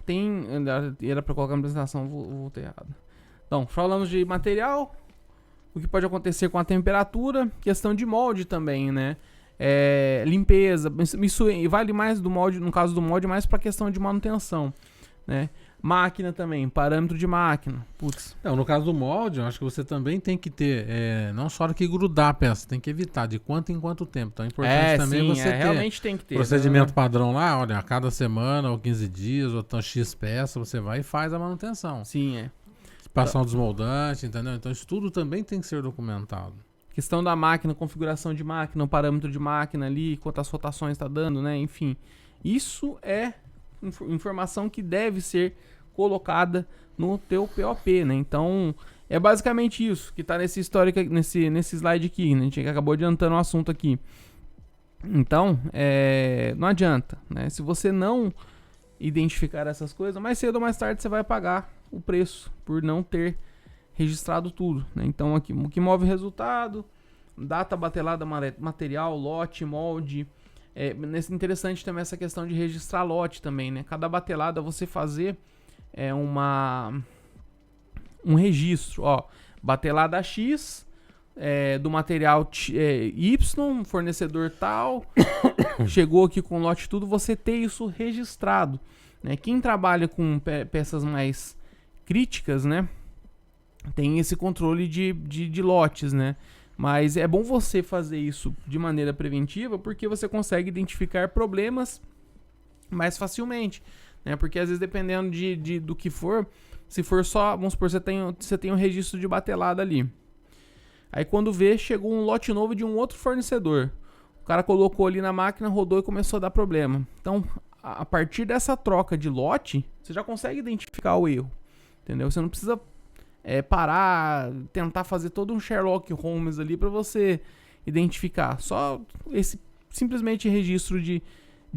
Era pra colocar na apresentação, voltei errado. Então, falamos de material, o que pode acontecer com a temperatura, questão de molde também, né? Limpeza, isso vale mais do molde, no caso do molde, mais pra questão de manutenção, né? Máquina também, parâmetro de máquina. Putz. Não, no caso do molde, eu acho que você também tem que ter, não só que grudar a peça, tem que evitar de quanto em quanto tempo. Então é importante também você ter realmente tem que ter procedimento padrão lá, olha, a cada semana ou 15 dias, ou então X peça, você vai e faz a manutenção. Sim, Passar um desmoldante, entendeu? Então isso tudo também tem que ser documentado. Questão da máquina, configuração de máquina, o parâmetro de máquina ali, quantas rotações está dando, né? Enfim, isso é informação que deve ser colocada no teu POP, né? Então, é basicamente isso que está nesse histórico, nesse slide aqui, né? A gente acabou adiantando o assunto aqui. Então, não adianta, né? Se você não identificar essas coisas, mais cedo ou mais tarde você vai pagar o preço por não ter registrado tudo, né? Então, aqui, o que move o resultado, data batelada, material, lote, molde. Interessante também essa questão de registrar lote também, né? Cada batelada você fazer um registro, ó, batelada X do material Y, fornecedor tal, chegou aqui com lote tudo, você ter isso registrado, né? Quem trabalha com peças mais críticas, né, tem esse controle de lotes, né? Mas é bom você fazer isso de maneira preventiva, porque você consegue identificar problemas mais facilmente, né? Porque às vezes dependendo do que for, se for só, vamos supor, você tem um registro de batelada ali. Aí quando vê, chegou um lote novo de um outro fornecedor. O cara colocou ali na máquina, rodou e começou a dar problema. Então, a partir dessa troca de lote, você já consegue identificar o erro, entendeu? Você não precisa parar, tentar fazer todo um Sherlock Holmes ali para você identificar. Só esse simplesmente registro de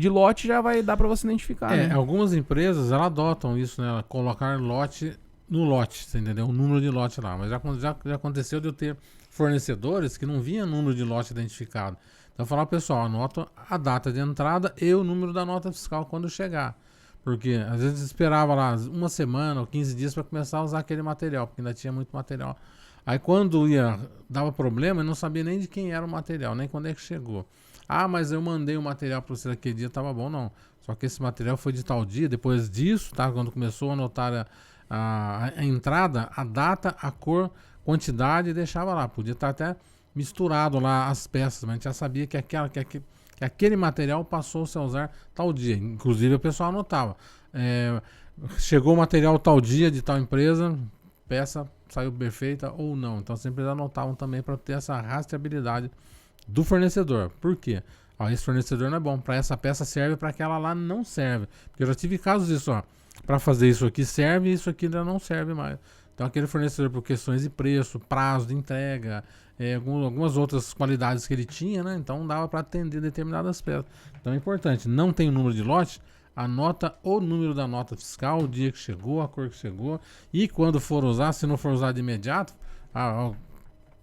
lote já vai dar para você identificar, né? Algumas empresas, elas adotam isso, né? Colocar lote no lote, você entendeu? O número de lote lá. Mas já aconteceu de eu ter fornecedores que não vinha número de lote identificado. Então eu falava, pessoal, anota a data de entrada e o número da nota fiscal quando chegar. Porque às vezes esperava lá uma semana ou 15 dias para começar a usar aquele material, porque ainda tinha muito material. Aí quando dava problema, eu não sabia nem de quem era o material, nem quando é que chegou. Ah, mas eu mandei o material para você naquele dia, tava bom, não. Só que esse material foi de tal dia, depois disso, tá? Quando começou a anotar a entrada, a data, a cor, quantidade, deixava lá. Podia estar até misturado lá as peças, mas a gente já sabia que aquele material passou-se a usar tal dia. Inclusive o pessoal anotava. Chegou o material tal dia de tal empresa, peça saiu perfeita ou não. Então sempre eles anotavam também para ter essa rastreabilidade do fornecedor. Por quê? Ó, esse fornecedor não é bom, para essa peça serve, para aquela lá não serve. Porque eu já tive casos disso, ó. Para fazer isso aqui serve, isso aqui ainda não serve mais. Então aquele fornecedor, por questões de preço, prazo de entrega, algumas outras qualidades que ele tinha, né? Então dava para atender determinadas peças. Então é importante, não tem o número de lote, anota o número da nota fiscal, o dia que chegou, a cor que chegou, e quando for usar, se não for usar de imediato,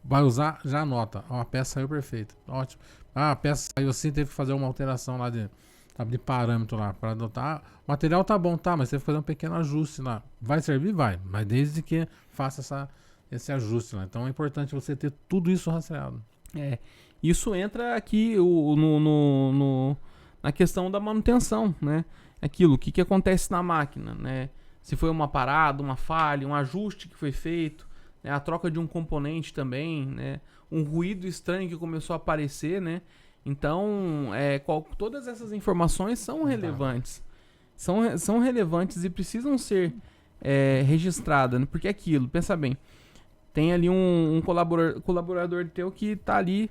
vai usar, já anota. Ó, a peça saiu perfeita, ótimo. A peça saiu assim, teve que fazer uma alteração lá de parâmetro lá para adotar. O material tá bom, tá, mas teve que fazer um pequeno ajuste lá. Vai servir? Vai, mas desde que faça esse ajuste lá. Então é importante você ter tudo isso rastreado. Isso entra aqui na questão da manutenção, né? O que acontece na máquina, né? Se foi uma parada, uma falha, um ajuste que foi feito, né? A troca de um componente também, né? Um ruído estranho que começou a aparecer, né? Então, todas essas informações são relevantes. São relevantes e precisam ser registradas, né? Porque pensa bem, tem ali um colaborador teu que tá ali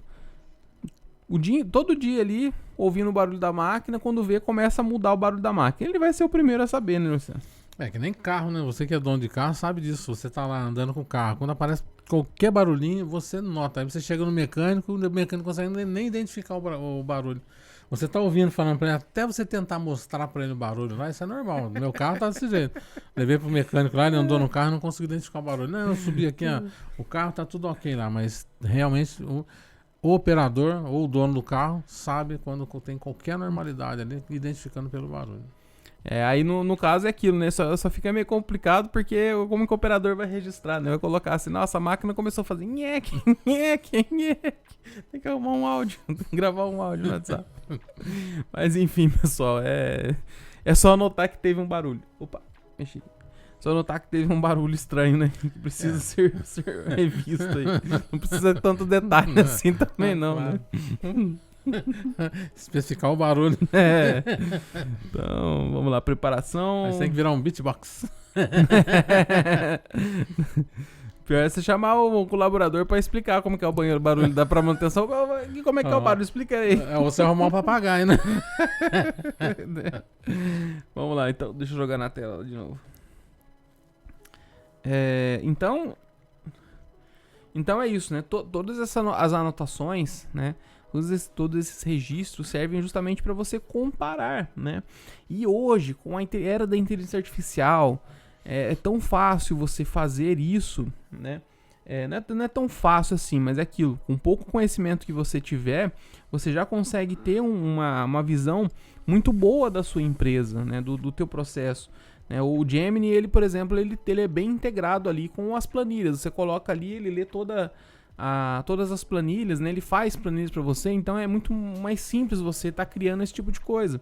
todo dia ali, ouvindo o barulho da máquina, quando vê, começa a mudar o barulho da máquina. Ele vai ser o primeiro a saber, né, Luciano? É que nem carro, né? Você que é dono de carro sabe disso. Você tá lá andando com o carro. Quando aparece qualquer barulhinho, você nota. Aí você chega no mecânico, o mecânico consegue nem identificar o barulho. Você tá ouvindo, falando pra ele, até você tentar mostrar pra ele o barulho lá, isso é normal. Meu carro tá desse jeito. Levei pro mecânico lá, ele andou no carro e não conseguiu identificar o barulho. Não, eu subi aqui, ó, o carro tá tudo ok lá, mas realmente o operador ou o dono do carro sabe quando tem qualquer normalidade ali, identificando pelo barulho. Aí no caso é aquilo, né? Só fica meio complicado porque como que o operador vai registrar, né? Vai colocar assim, nossa, a máquina começou a fazer nheque, nheque, nheque. Tem que arrumar um áudio, tem que gravar um áudio no WhatsApp. Mas enfim, pessoal, é só anotar que teve um barulho. Opa, mexi. Só notar que teve um barulho estranho, né? Que precisa ser revisto aí. Não precisa de tanto detalhe assim também, não, né? Especificar o barulho. Então, vamos lá, preparação. Mas tem que virar um beatbox. Pior é você chamar o colaborador pra explicar como que é o banheiro barulho da pra manutenção. Como é que é o barulho? Explica aí. Você arrumar um papagaio, né? Vamos lá, então. Deixa eu jogar na tela de novo. Então é isso, né? Todas as anotações, né? Todos esses registros servem justamente para você comparar, né? E hoje, com a era da inteligência artificial, é tão fácil você fazer isso, né? Não é tão fácil assim, mas é aquilo. Com pouco conhecimento que você tiver, você já consegue ter uma visão muito boa da sua empresa, né? Do teu processo. O Gemini, ele, por exemplo, ele é bem integrado ali com as planilhas. Você coloca ali, ele lê todas as planilhas, né? Ele faz planilhas para você, então é muito mais simples você estar criando esse tipo de coisa,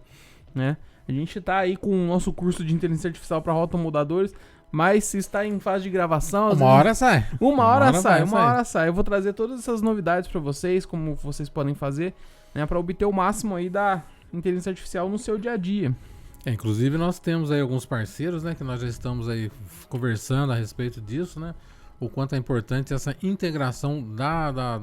né? A gente está aí com o nosso curso de inteligência artificial para rotomoldadores, mas se está em fase de gravação... Uma hora sai. Uma hora sai. Eu vou trazer todas essas novidades para vocês, como vocês podem fazer, né? Para obter o máximo aí da inteligência artificial no seu dia a dia. Inclusive nós temos aí alguns parceiros, né, que nós já estamos aí conversando a respeito disso, né, o quanto é importante essa integração da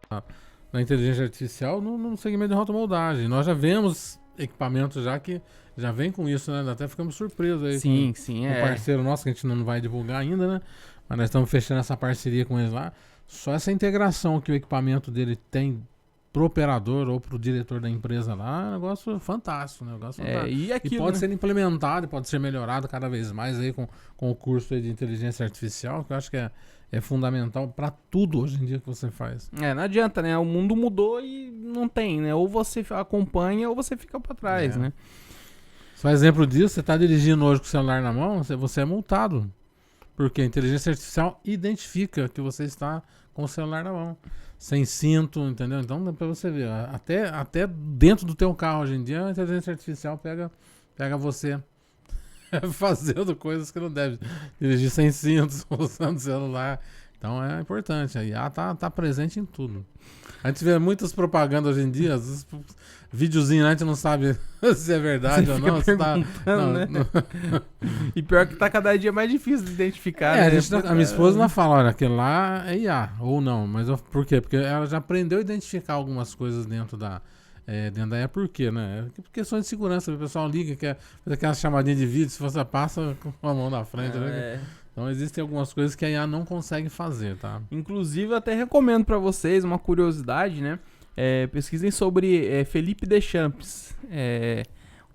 inteligência artificial no segmento de rotomoldagem. Nós já vemos equipamentos já que já vem com isso, né, até ficamos surpresos aí com um parceiro nosso que a gente não vai divulgar ainda, né, mas nós estamos fechando essa parceria com eles lá. Só essa integração que o equipamento dele tem pro operador ou pro diretor da empresa lá, é um negócio fantástico, né? E pode ser implementado, pode ser melhorado cada vez mais aí com o curso aí de inteligência artificial, que eu acho que é fundamental para tudo hoje em dia que você faz. Não adianta, né? O mundo mudou e não tem, né? Ou você acompanha ou você fica para trás, né? Só exemplo disso, você tá dirigindo hoje com o celular na mão, você é multado. Porque a inteligência artificial identifica que você está com o celular na mão, sem cinto, entendeu? Então dá pra você ver, até dentro do teu carro hoje em dia a inteligência artificial pega você fazendo coisas que não deve, dirigir sem cinto, usando celular. Então é importante, a IA tá presente em tudo. A gente vê muitas propagandas hoje em dia, videozinho, a gente não sabe se é verdade ou não. E pior que tá cada dia mais difícil de identificar. Né? A minha esposa não fala, olha, aquele lá é IA, ou não. Mas por quê? Porque ela já aprendeu a identificar algumas coisas dentro dentro da por quê, né? Por questões de segurança, o pessoal liga, quer fazer aquela chamadinha de vídeo, se você passa com a mão na frente, né? Então existem algumas coisas que a IA não consegue fazer, tá? Inclusive, eu até recomendo para vocês uma curiosidade, né? Pesquisem sobre Felipe Deschamps.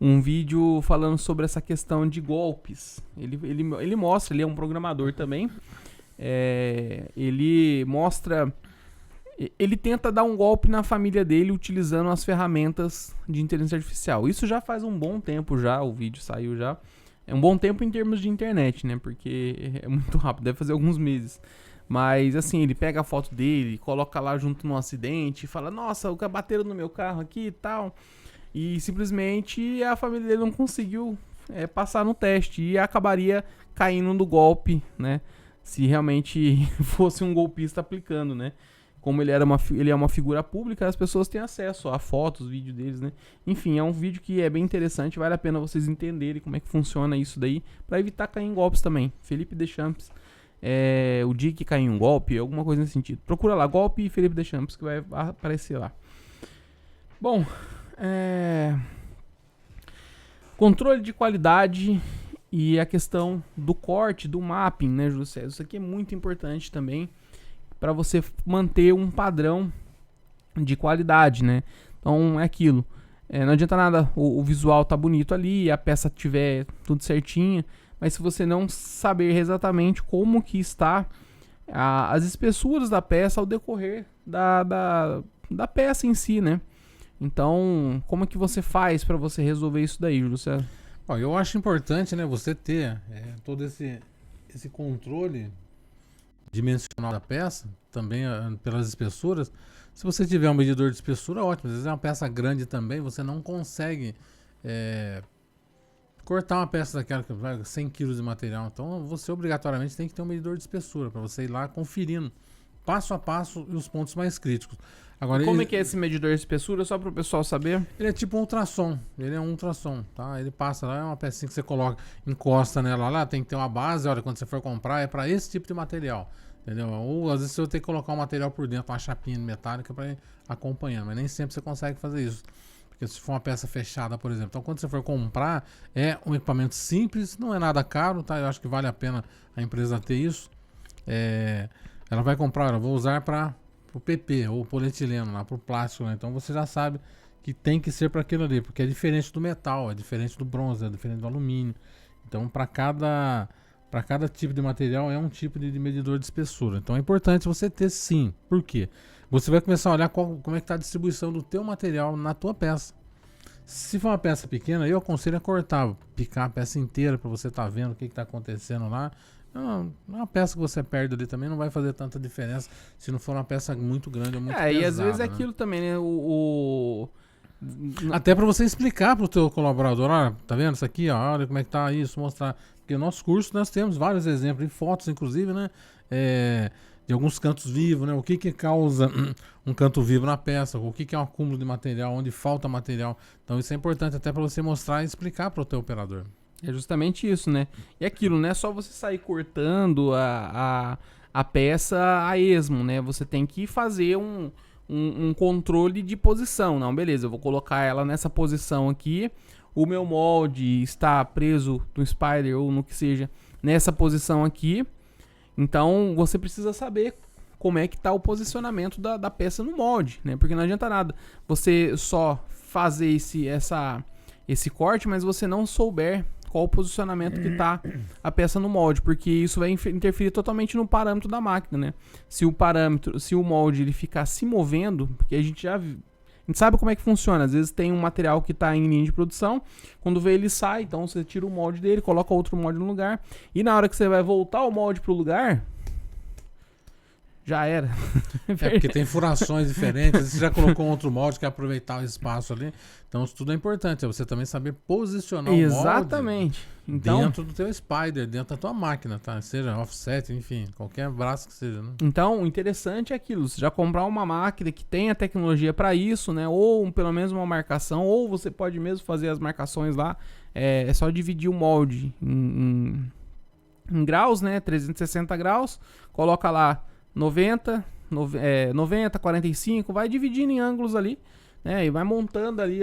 Um vídeo falando sobre essa questão de golpes. Ele mostra, ele é um programador também. Ele mostra... Ele tenta dar um golpe na família dele utilizando as ferramentas de inteligência artificial. Isso já faz um bom tempo já, o vídeo saiu já. É um bom tempo em termos de internet, né? Porque é muito rápido, deve fazer alguns meses. Mas assim, ele pega a foto dele, coloca lá junto num acidente, fala, nossa, bateram no meu carro aqui e tal. E simplesmente a família dele não conseguiu passar no teste e acabaria caindo no golpe, né? Se realmente fosse um golpista aplicando, né? Como ele é uma figura pública, as pessoas têm acesso a fotos, vídeos deles, né? Enfim, é um vídeo que é bem interessante, vale a pena vocês entenderem como é que funciona isso daí, para evitar cair em golpes também. Felipe Deschamps, o dia que cair em um golpe, alguma coisa nesse sentido. Procura lá, golpe e Felipe Deschamps, que vai aparecer lá. Bom, controle de qualidade e a questão do corte, do mapping, né, Júlio César? Isso aqui é muito importante também, para você manter um padrão de qualidade, né? Então é aquilo. Não adianta nada o visual tá bonito ali, a peça tiver tudo certinha, mas se você não saber exatamente como que está as espessuras da peça ao decorrer da peça em si, né? Então, como é que você faz para você resolver isso daí, Júlio César? Bom, eu acho importante, né, você ter todo esse controle dimensional da peça, também pelas espessuras. Se você tiver um medidor de espessura, ótimo. Às vezes é uma peça grande também, você não consegue cortar uma peça daquela que vai 100 kg de material. Então você obrigatoriamente tem que ter um medidor de espessura para você ir lá conferindo passo a passo os pontos mais críticos. Agora, como é que é esse medidor de espessura, só para o pessoal saber? Ele é tipo um ultrassom, tá? Ele passa lá, é uma pecinha que você coloca, encosta nela lá, tem que ter uma base, olha, quando você for comprar, é para esse tipo de material, entendeu? Ou às vezes você tem que colocar um material por dentro, uma chapinha metálica para ir acompanhando, mas nem sempre você consegue fazer isso. Porque se for uma peça fechada, por exemplo, então quando você for comprar, é um equipamento simples, não é nada caro, tá? Eu acho que vale a pena a empresa ter isso. Ela vai comprar, eu vou usar para o PP ou polietileno lá, para o plástico, né? Então você já sabe que tem que ser para aquilo ali, porque é diferente do metal, é diferente do bronze, é diferente do alumínio. Então para cada tipo de material é um tipo de medidor de espessura. Então é importante você ter, sim. Por quê? Você vai começar a olhar como é que está a distribuição do teu material na tua peça. Se for uma peça pequena, eu aconselho a cortar, picar a peça inteira para você estar vendo o que está acontecendo lá. Não, uma peça que você perde ali também não vai fazer tanta diferença se não for uma peça muito grande ou muito pesada. E às vezes é aquilo também, né? Até para você explicar para o teu colaborador, olha, tá vendo isso aqui, ó, olha como é que tá isso, mostrar. Porque no nosso curso nós temos vários exemplos, de fotos inclusive, né? De alguns cantos vivos, né? O que causa um canto vivo na peça, o que é um acúmulo de material, onde falta material. Então isso é importante até para você mostrar e explicar para o teu operador. É justamente isso, né? E aquilo, não é só você sair cortando a peça a esmo, né? Você tem que fazer um controle de posição. Não, beleza, eu vou colocar ela nessa posição aqui. O meu molde está preso no spider ou no que seja nessa posição aqui. Então, você precisa saber como é que está o posicionamento da peça no molde, né? Porque não adianta nada você só fazer esse corte, mas você não souber qual o posicionamento que está a peça no molde, porque isso vai interferir totalmente no parâmetro da máquina, né? Se o molde ele ficar se movendo, porque a gente sabe como é que funciona. Às vezes tem um material que está em linha de produção, quando vê ele sai, então você tira o molde dele, coloca outro molde no lugar, e na hora que você vai voltar o molde pro lugar, já era. Porque tem furações diferentes. Você já colocou um outro molde, quer aproveitar o espaço ali. Então isso tudo é importante. É você também saber posicionar o molde. Exatamente. Então, dentro do teu spider, dentro da tua máquina, tá? Seja offset, enfim, qualquer braço que seja, né? Então, o interessante é aquilo. Você já comprar uma máquina que tenha tecnologia para isso, né? Ou pelo menos uma marcação, ou você pode mesmo fazer as marcações lá. É só dividir o molde em graus, né? 360 graus. Coloca lá 90, 45, vai dividindo em ângulos ali, né? E vai montando ali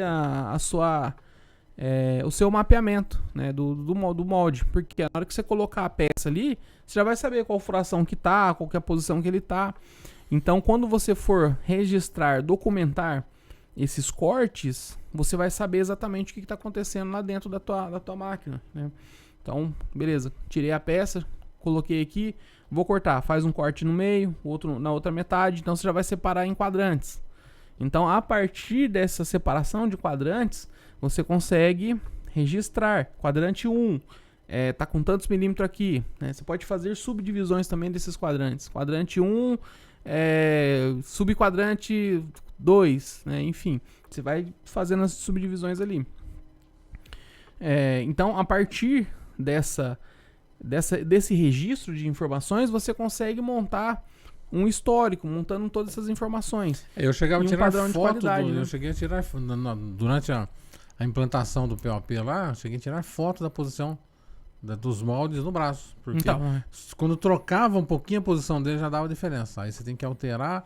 o seu mapeamento, né, do molde. Porque na hora que você colocar a peça ali, você já vai saber qual furação que tá, qual que é a posição que ele tá. Então, quando você for registrar, documentar esses cortes, você vai saber exatamente o que está acontecendo lá dentro da tua máquina, né? Então, beleza, tirei a peça, coloquei aqui, vou cortar, faz um corte no meio, outro na outra metade, então você já vai separar em quadrantes. Então, a partir dessa separação de quadrantes, você consegue registrar. Quadrante 1, tá com tantos milímetros aqui, né? Você pode fazer subdivisões também desses quadrantes. Quadrante 1, subquadrante 2, né? Enfim, você vai fazendo as subdivisões ali. Então, a partir desse registro de informações, você consegue montar um histórico, montando todas essas informações. Eu chegava a tirar foto, né? eu cheguei a tirar durante a implantação do POP lá, eu cheguei a tirar foto da posição dos moldes no braço, porque Então, quando trocava um pouquinho a posição dele já dava diferença. Aí você tem que alterar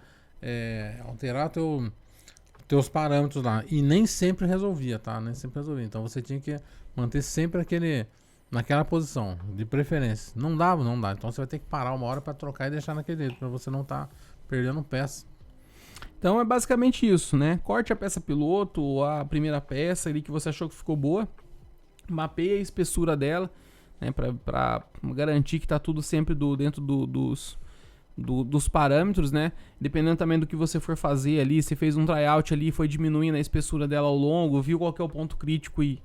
teus parâmetros lá, e nem sempre resolvia, tá? Nem sempre resolvia. Então você tinha que manter sempre naquela posição, de preferência. Não dá. Então você vai ter que parar uma hora para trocar e deixar naquele jeito, para você não estar perdendo peça. Então é basicamente isso, né? Corte a peça piloto, ou a primeira peça ali que você achou que ficou boa, mapeia a espessura dela, né? Para garantir que tá tudo sempre dentro dos parâmetros, né? Dependendo também do que você for fazer ali, se fez um tryout ali, foi diminuindo a espessura dela ao longo, viu qual que é o ponto crítico e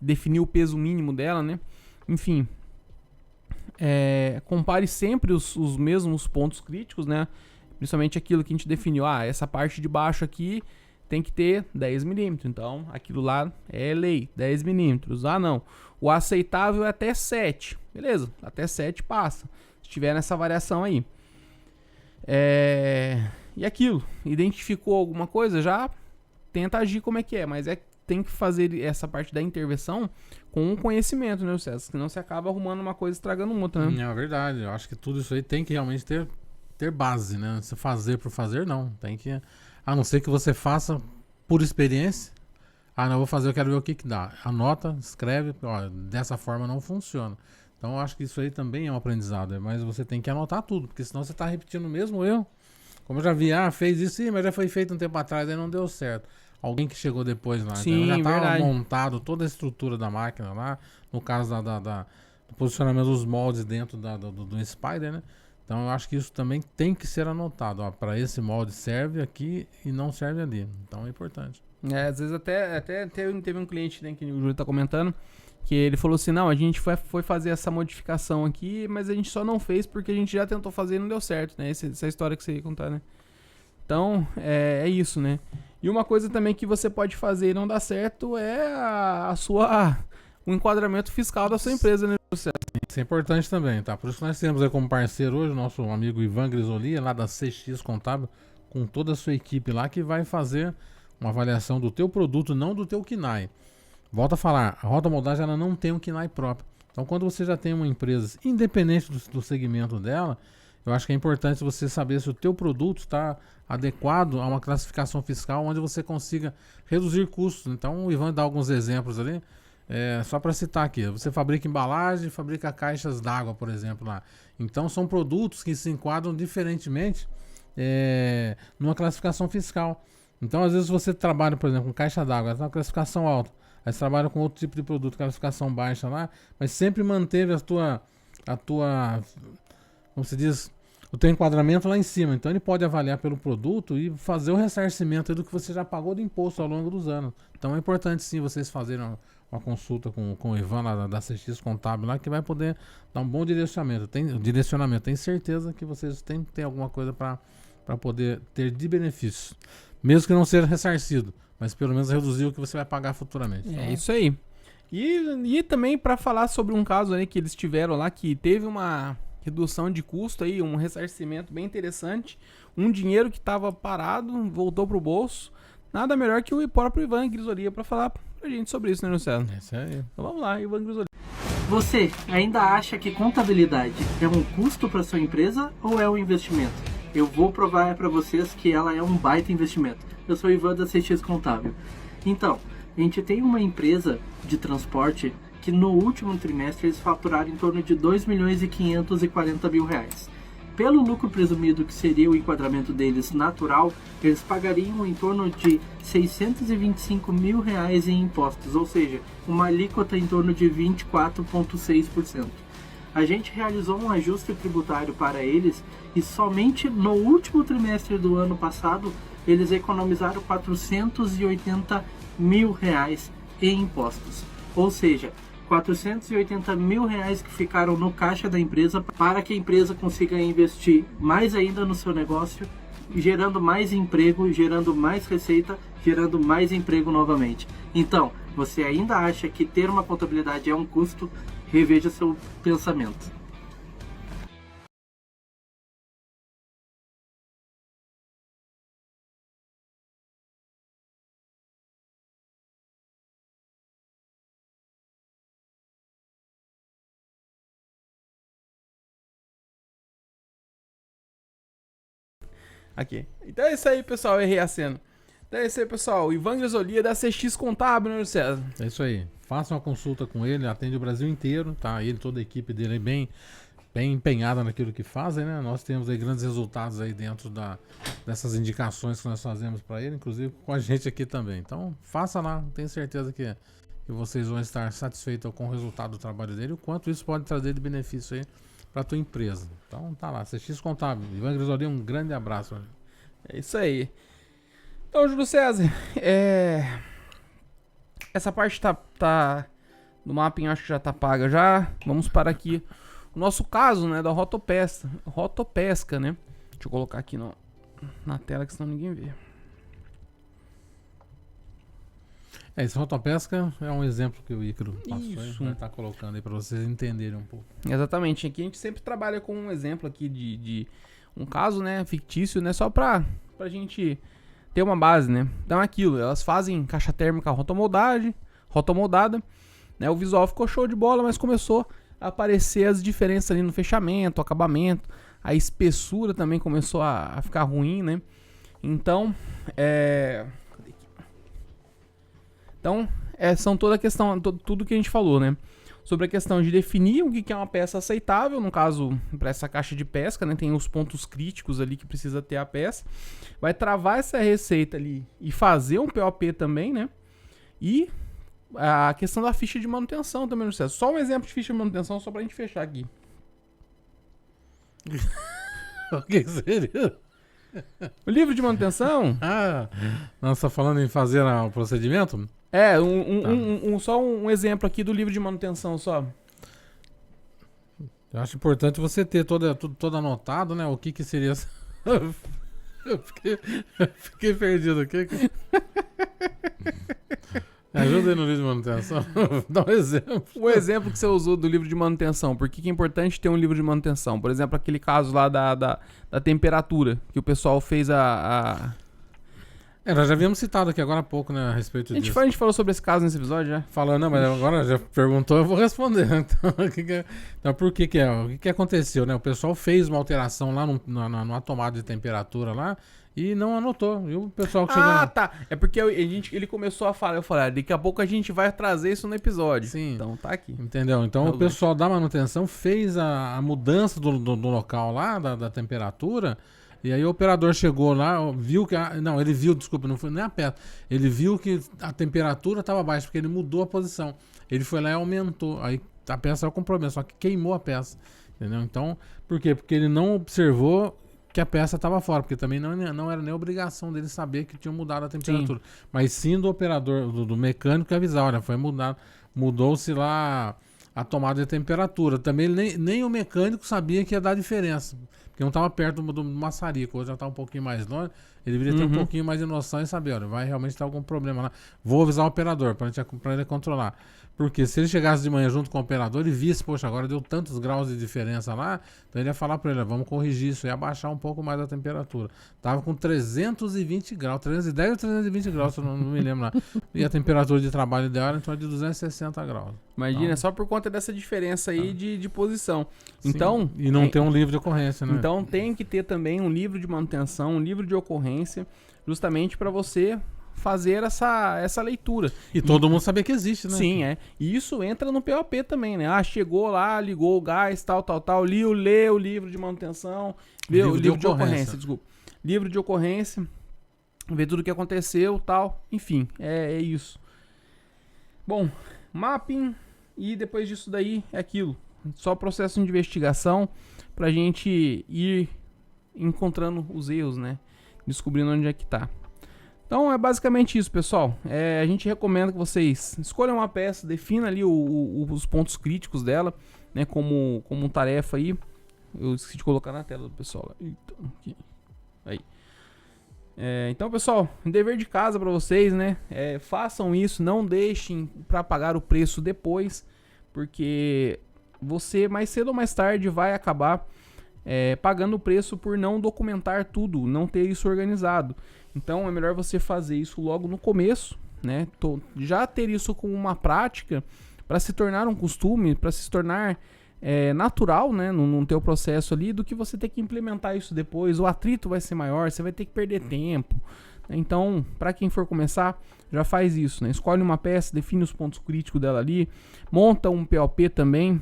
definiu o peso mínimo dela, né? Enfim, compare sempre os mesmos pontos críticos, né? Principalmente aquilo que a gente definiu. Essa parte de baixo aqui tem que ter 10 milímetros. Então, aquilo lá é lei, 10 milímetros. Não. O aceitável é até 7. Beleza, até 7 passa. Se tiver nessa variação aí. E aquilo. Identificou alguma coisa, já tenta agir como é que é. Mas tem que fazer essa parte da intervenção com um conhecimento, né, César? Senão você acaba arrumando uma coisa e estragando outra, né? É verdade. Eu acho que tudo isso aí tem que realmente ter base, né? Se fazer por fazer, não. Tem que... A não ser que você faça por experiência. Não, eu vou fazer, eu quero ver o que dá. Anota, escreve, dessa forma não funciona. Então eu acho que isso aí também é um aprendizado. Mas você tem que anotar tudo, porque senão você está repetindo o mesmo erro. Como eu já vi, fez isso, mas já foi feito um tempo atrás, aí não deu certo. Alguém que chegou depois lá. Sim, então já estava verdade. montado toda a estrutura da máquina lá, no caso do posicionamento dos moldes dentro do Spider, né? Então eu acho que isso também tem que ser anotado. Para esse molde serve aqui e não serve ali. Então é importante. Às vezes até teve um cliente, né, que o Júlio tá comentando, que ele falou assim, não, a gente foi fazer essa modificação aqui, mas a gente só não fez porque a gente já tentou fazer e não deu certo, né? Essa história que você ia contar, né? Então, é isso, né? E uma coisa também que você pode fazer e não dá certo é o enquadramento fiscal da sua empresa, né? Isso é importante também, tá? Por isso que nós temos aí como parceiro hoje o nosso amigo Ivan Grisoli, lá da CX Contábil, com toda a sua equipe lá, que vai fazer uma avaliação do teu produto, não do teu KNAI. Volto a falar, a rotomoldagem ela não tem um KNAI próprio. Então quando você já tem uma empresa, independente do segmento dela, eu acho que é importante você saber se o teu produto está adequado a uma classificação fiscal onde você consiga reduzir custos. Então o Ivan dá alguns exemplos ali. Só para citar aqui, você fabrica embalagem, fabrica caixas d'água, por exemplo, lá. Então são produtos que se enquadram diferentemente numa classificação fiscal. Então às vezes você trabalha, por exemplo, com caixa d'água, tem uma classificação alta. Aí você trabalha com outro tipo de produto, classificação baixa lá, mas sempre manteve a tua, como se diz, o teu enquadramento lá em cima. Então ele pode avaliar pelo produto e fazer o ressarcimento do que você já pagou de imposto ao longo dos anos. Então é importante sim vocês fazerem uma consulta com o Ivan lá da CX Contábil lá, que vai poder dar um bom direcionamento. Tenho certeza que vocês têm que ter alguma coisa para poder ter de benefício. Mesmo que não seja ressarcido, mas pelo menos reduzir o que você vai pagar futuramente. É isso aí. E também para falar sobre um caso aí que eles tiveram lá, que teve uma redução de custo aí, um ressarcimento bem interessante, um dinheiro que estava parado, voltou pro bolso. Nada melhor que o próprio Ivan Grisoli para falar pra gente sobre isso, né, Luciano? É isso aí. Então vamos lá, Ivan Grisoli. Você ainda acha que contabilidade é um custo para sua empresa ou é um investimento? Eu vou provar para vocês que ela é um baita investimento. Eu sou o Ivan da CX Contábil. Então, a gente tem uma empresa de transporte que no último trimestre eles faturaram em torno de 2.540.000 reais. Pelo lucro presumido, que seria o enquadramento deles natural, eles pagariam em torno de 625 mil reais em impostos, ou seja, uma alíquota em torno de 24,6%. A gente realizou um ajuste tributário para eles e somente no último trimestre do ano passado eles economizaram 480 mil reais em impostos, ou seja, 480 mil reais que ficaram no caixa da empresa para que a empresa consiga investir mais ainda no seu negócio, gerando mais emprego, gerando mais receita, gerando mais emprego novamente. Então, você ainda acha que ter uma contabilidade é um custo? Reveja seu pensamento. Aqui. Então é isso aí, pessoal. Eu errei a cena. Então é isso aí, pessoal. Ivan Grisolia da CX Contábil, né, César? É isso aí. Faça uma consulta com ele, atende o Brasil inteiro, tá? Ele, toda a equipe dele é bem empenhada naquilo que fazem, né? Nós temos aí grandes resultados aí dentro dessas indicações que nós fazemos para ele, inclusive com a gente aqui também. Então, faça lá. Tenho certeza que vocês vão estar satisfeitos com o resultado do trabalho dele, o quanto isso pode trazer de benefício aí para a tua empresa. Então, tá lá. CX Contábil. Ivan Grisolia, um grande abraço. Mano. É isso aí. Então, Júlio César, essa parte tá no mapping, acho que já tá paga já. Vamos para aqui o nosso caso, né, da rotopesca, né? Deixa eu colocar aqui na tela que senão ninguém vê. Esse rotopesca é um exemplo que o Ícaro passou e Isso. vai estar colocando aí para vocês entenderem um pouco. Exatamente. Aqui a gente sempre trabalha com um exemplo aqui de um caso, né, fictício, né, só pra gente ter uma base, né. Então é aquilo, elas fazem caixa térmica rotomoldada, né, o visual ficou show de bola, mas começou a aparecer as diferenças ali no fechamento, acabamento, a espessura também começou a ficar ruim, né. Então, são toda a questão, tudo que a gente falou, né? Sobre a questão de definir o que é uma peça aceitável, no caso, para essa caixa de pesca, né? Tem os pontos críticos ali que precisa ter a peça. Vai travar essa receita ali e fazer um POP também, né? E a questão da ficha de manutenção também no processo. Só um exemplo de ficha de manutenção, só pra gente fechar aqui. O que seria? O livro de manutenção... Nós estamos falando em fazer o procedimento? Só um exemplo aqui do livro de manutenção só. Eu acho importante você ter todo anotado, né? O que seria... Eu fiquei perdido aqui. Ajuda aí no livro de manutenção. Dá um exemplo. O exemplo que você usou do livro de manutenção. Por que é importante ter um livro de manutenção? Por exemplo, aquele caso lá da temperatura, que o pessoal fez nós já havíamos citado aqui agora há pouco, né, a respeito disso. A gente falou sobre esse caso nesse episódio já? Falando, não, mas agora já perguntou, eu vou responder. Então, por que é? O que aconteceu, né? O pessoal fez uma alteração lá numa tomada de temperatura lá e não anotou. E o pessoal que chegou lá... tá. É porque ele começou a falar, eu falei, daqui a pouco a gente vai trazer isso no episódio. Sim. Então tá aqui. Entendeu? Então o pessoal da manutenção fez a mudança do local lá, da temperatura... E aí o operador chegou lá, viu que... ele viu, desculpa, não foi nem a peça. Ele viu que a temperatura estava baixa, porque ele mudou a posição. Ele foi lá e aumentou. Aí a peça saiu com problema, só que queimou a peça. Entendeu? Então, por quê? Porque ele não observou que a peça estava fora, porque também não era nem obrigação dele saber que tinha mudado a temperatura. Sim. Mas sim do operador, do mecânico avisar, olha, foi mudado, mudou-se lá a tomada de temperatura. Também nem o mecânico sabia que ia dar diferença. Porque não estava perto do maçarico, hoje já está um pouquinho mais longe, ele deveria ter um pouquinho mais de noção e saber, olha, vai realmente ter algum problema lá. Vou avisar o operador para ele controlar. Porque se ele chegasse de manhã junto com o operador e visse, poxa, agora deu tantos graus de diferença lá, então ele ia falar para ele, vamos corrigir isso, ia abaixar um pouco mais a temperatura. Tava com 320 graus, 310 ou 320 graus, eu não me lembro lá. E a temperatura de trabalho ideal era em torno de 260 graus. Imagina, Então, só por conta dessa diferença aí de posição. sim. Então, E não ter um livro de ocorrência, né? então tem que ter também um livro de manutenção, um livro de ocorrência, justamente para você fazer essa leitura. E todo mundo saber que existe, né? Sim, é. E isso entra no POP também, né? Ah, chegou lá, ligou o gás, tal, lê o livro de manutenção, lê o livro de ocorrência, desculpa. Livro de ocorrência, ver tudo o que aconteceu, tal, enfim, é isso. Bom, mapping e depois disso daí é aquilo. Só processo de investigação pra gente ir encontrando os erros, né? Descobrindo onde é que tá. Então é basicamente isso, pessoal. A gente recomenda que vocês escolham uma peça, defina ali os pontos críticos dela, né, como tarefa aí. Eu esqueci de colocar na tela do pessoal. Então, aqui. Aí. Então, pessoal, dever de casa para vocês, né? Façam isso, não deixem para pagar o preço depois, porque você mais cedo ou mais tarde vai acabar pagando o preço por não documentar tudo, não ter isso organizado. Então é melhor você fazer isso logo no começo, né? Já ter isso como uma prática para se tornar um costume, para se tornar natural, né? No teu processo ali, do que você ter que implementar isso depois. O atrito vai ser maior, você vai ter que perder tempo. Então, para quem for começar, já faz isso, né? Escolhe uma peça, define os pontos críticos dela ali, monta um POP também.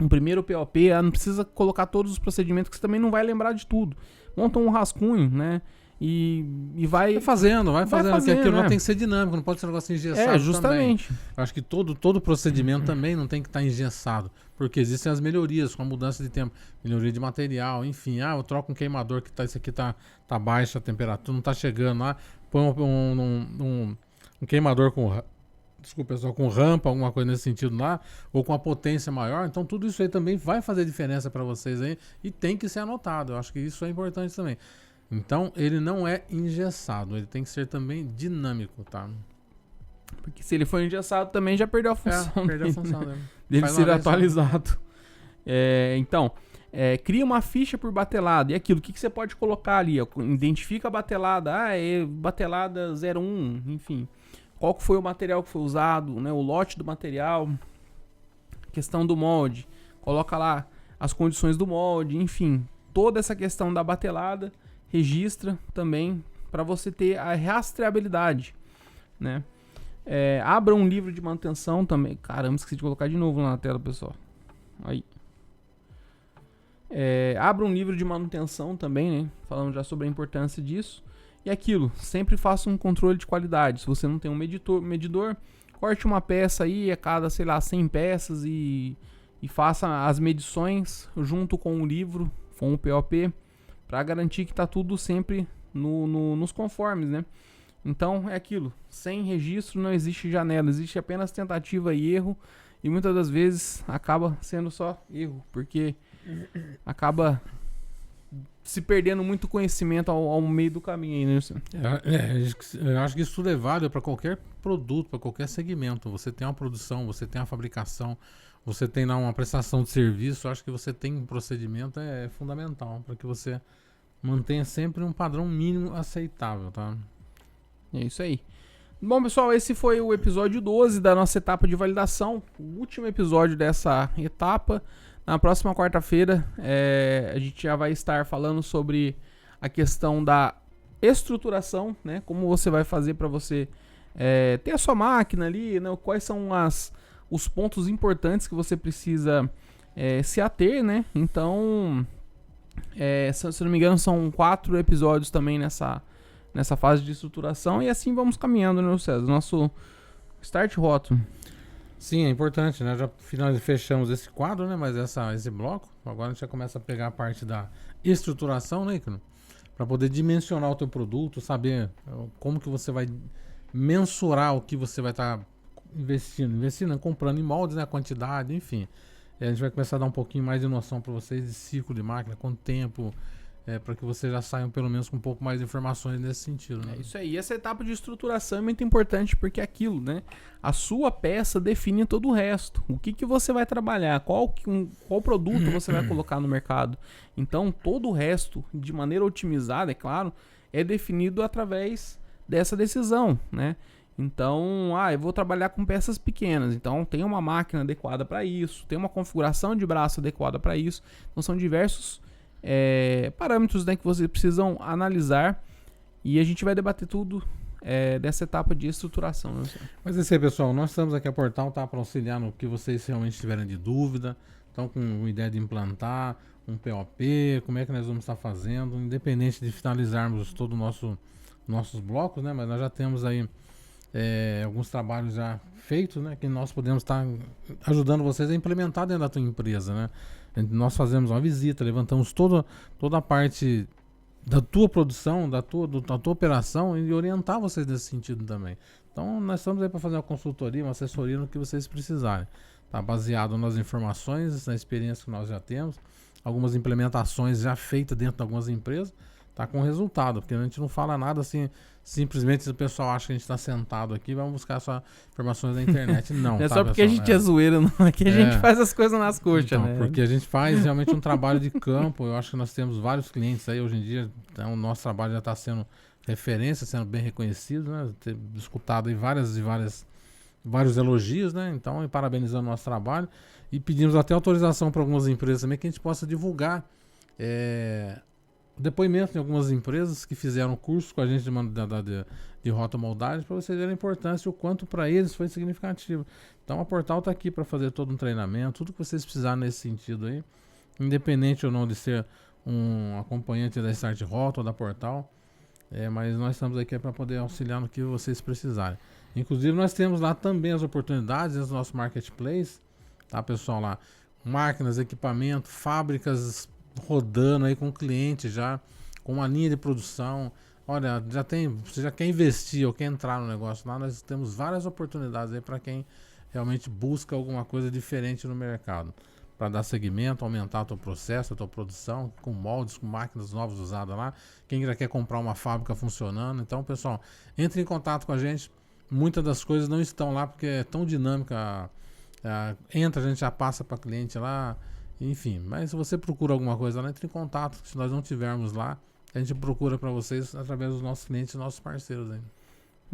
Um primeiro POP, não precisa colocar todos os procedimentos, que você também não vai lembrar de tudo. Monta um rascunho, né? E vai... Vai fazendo, porque aquilo né? não tem que ser dinâmico, não pode ser um negócio engessado justamente. também. Eu acho que todo procedimento também não tem que estar engessado, porque existem as melhorias com a mudança de tempo, melhoria de material, enfim. Eu troco um queimador que esse aqui tá baixa a temperatura, não tá chegando lá, põe um queimador com... Desculpa, pessoal, com rampa, alguma coisa nesse sentido lá, ou com a potência maior. Então tudo isso aí também vai fazer diferença para vocês aí e tem que ser anotado. Eu acho que isso é importante também. Então ele não é engessado, ele tem que ser também dinâmico, tá? Porque se ele for engessado também já perdeu a função. Perdeu a função dele. Dele ser atualizado. Então, cria uma ficha por batelada. E aquilo, o que você pode colocar ali? Identifica a batelada. É batelada 01, enfim. Qual que foi o material que foi usado, né? O lote do material, questão do molde, coloca lá as condições do molde, enfim, toda essa questão da batelada, registra também para você ter a rastreabilidade, né? Abra um livro de manutenção também. Caramba, esqueci de colocar de novo lá na tela, pessoal. Aí. Abra um livro de manutenção também, né? Falando já sobre a importância disso. E aquilo, sempre faça um controle de qualidade. Se você não tem um medidor, corte uma peça aí a cada, 100 peças e faça as medições junto com o livro, com o POP, para garantir que está tudo sempre nos conformes, né? Então é aquilo, sem registro não existe janela, existe apenas tentativa e erro, e muitas das vezes acaba sendo só erro, porque acaba se perdendo muito conhecimento ao meio do caminho aí, né? Eu acho que isso tudo é válido para qualquer produto, para qualquer segmento. Você tem uma produção, você tem uma fabricação, você tem lá uma prestação de serviço. Eu acho que você tem um procedimento é fundamental para que você mantenha sempre um padrão mínimo aceitável, tá? É isso aí. Bom, pessoal, esse foi o episódio 12 da nossa etapa de validação, o último episódio dessa etapa. Na próxima quarta-feira, a gente já vai estar falando sobre a questão da estruturação, né? Como você vai fazer para você ter a sua máquina ali, né? Quais são os pontos importantes que você precisa se ater, né? Então, se não me engano, são 4 episódios também nessa fase de estruturação. E assim vamos caminhando, né, César? Nosso Start Rótulo. Sim, é importante, né? Já fechamos esse quadro, né? Mas esse bloco. Agora a gente já começa a pegar a parte da estruturação, né, Icaro? Para poder dimensionar o teu produto, saber como que você vai mensurar o que você vai estar investindo, comprando em moldes, né? A quantidade, enfim. E a gente vai começar a dar um pouquinho mais de noção para vocês de ciclo de máquina, quanto tempo, para que vocês já saiam pelo menos com um pouco mais de informações nesse sentido. Né? É isso aí. E essa etapa de estruturação é muito importante porque é aquilo, né? A sua peça define todo o resto. O que você vai trabalhar, qual produto você vai colocar no mercado. Então, todo o resto, de maneira otimizada, é claro, é definido através dessa decisão, né? Então, eu vou trabalhar com peças pequenas. Então, tem uma máquina adequada para isso, tem uma configuração de braço adequada para isso. Então, são diversos parâmetros, né, que vocês precisam analisar e a gente vai debater tudo dessa etapa de estruturação. Né? Mas é isso aí, pessoal. Nós estamos aqui a Portal para auxiliar no que vocês realmente tiverem de dúvida. Então, com ideia de implantar um POP, como é que nós vamos estar fazendo, independente de finalizarmos todos os nossos blocos, né? Mas nós já temos aí alguns trabalhos já feitos, né? Que nós podemos estar ajudando vocês a implementar dentro da tua empresa, né? Nós fazemos uma visita, levantamos toda a parte da tua produção, da tua operação e orientar vocês nesse sentido também. Então, nós estamos aí para fazer uma consultoria, uma assessoria no que vocês precisarem. Tá baseado nas informações, na experiência que nós já temos, algumas implementações já feitas dentro de algumas empresas, tá com resultado, porque a gente não fala nada assim, simplesmente o pessoal acha que a gente está sentado aqui e vamos buscar só informações na internet. Não, é só porque pessoal, a gente é zoeira, não. Aqui a gente faz as coisas nas coxas, então, né? Porque a gente faz realmente um trabalho de campo. Eu acho que nós temos vários clientes aí hoje em dia, então o nosso trabalho já está sendo referência, sendo bem reconhecido, né? Ter escutado aí vários elogios, né? Então, parabenizando o nosso trabalho e pedimos até autorização para algumas empresas também que a gente possa divulgar depoimento de algumas empresas que fizeram curso com a gente de rotomoldagem para vocês verem a importância e o quanto para eles foi significativo. Então a Portal está aqui para fazer todo um treinamento, tudo que vocês precisarem nesse sentido aí, independente ou não de ser um acompanhante da Start Rota ou da Portal, mas nós estamos aqui para poder auxiliar no que vocês precisarem. Inclusive nós temos lá também as oportunidades no nosso marketplace, tá pessoal, lá máquinas, equipamento, fábricas rodando aí com o cliente já, com uma linha de produção. Olha, você já quer investir ou quer entrar no negócio lá, nós temos várias oportunidades aí para quem realmente busca alguma coisa diferente no mercado, para dar segmento, aumentar o teu processo, a tua produção, com moldes, com máquinas novas usadas lá, quem já quer comprar uma fábrica funcionando. Então, pessoal, entre em contato com a gente. Muitas das coisas não estão lá porque é tão dinâmica, a gente já passa para cliente lá. Enfim, mas se você procura alguma coisa lá, entre em contato. Se nós não tivermos lá, a gente procura para vocês através dos nossos clientes e nossos parceiros aí.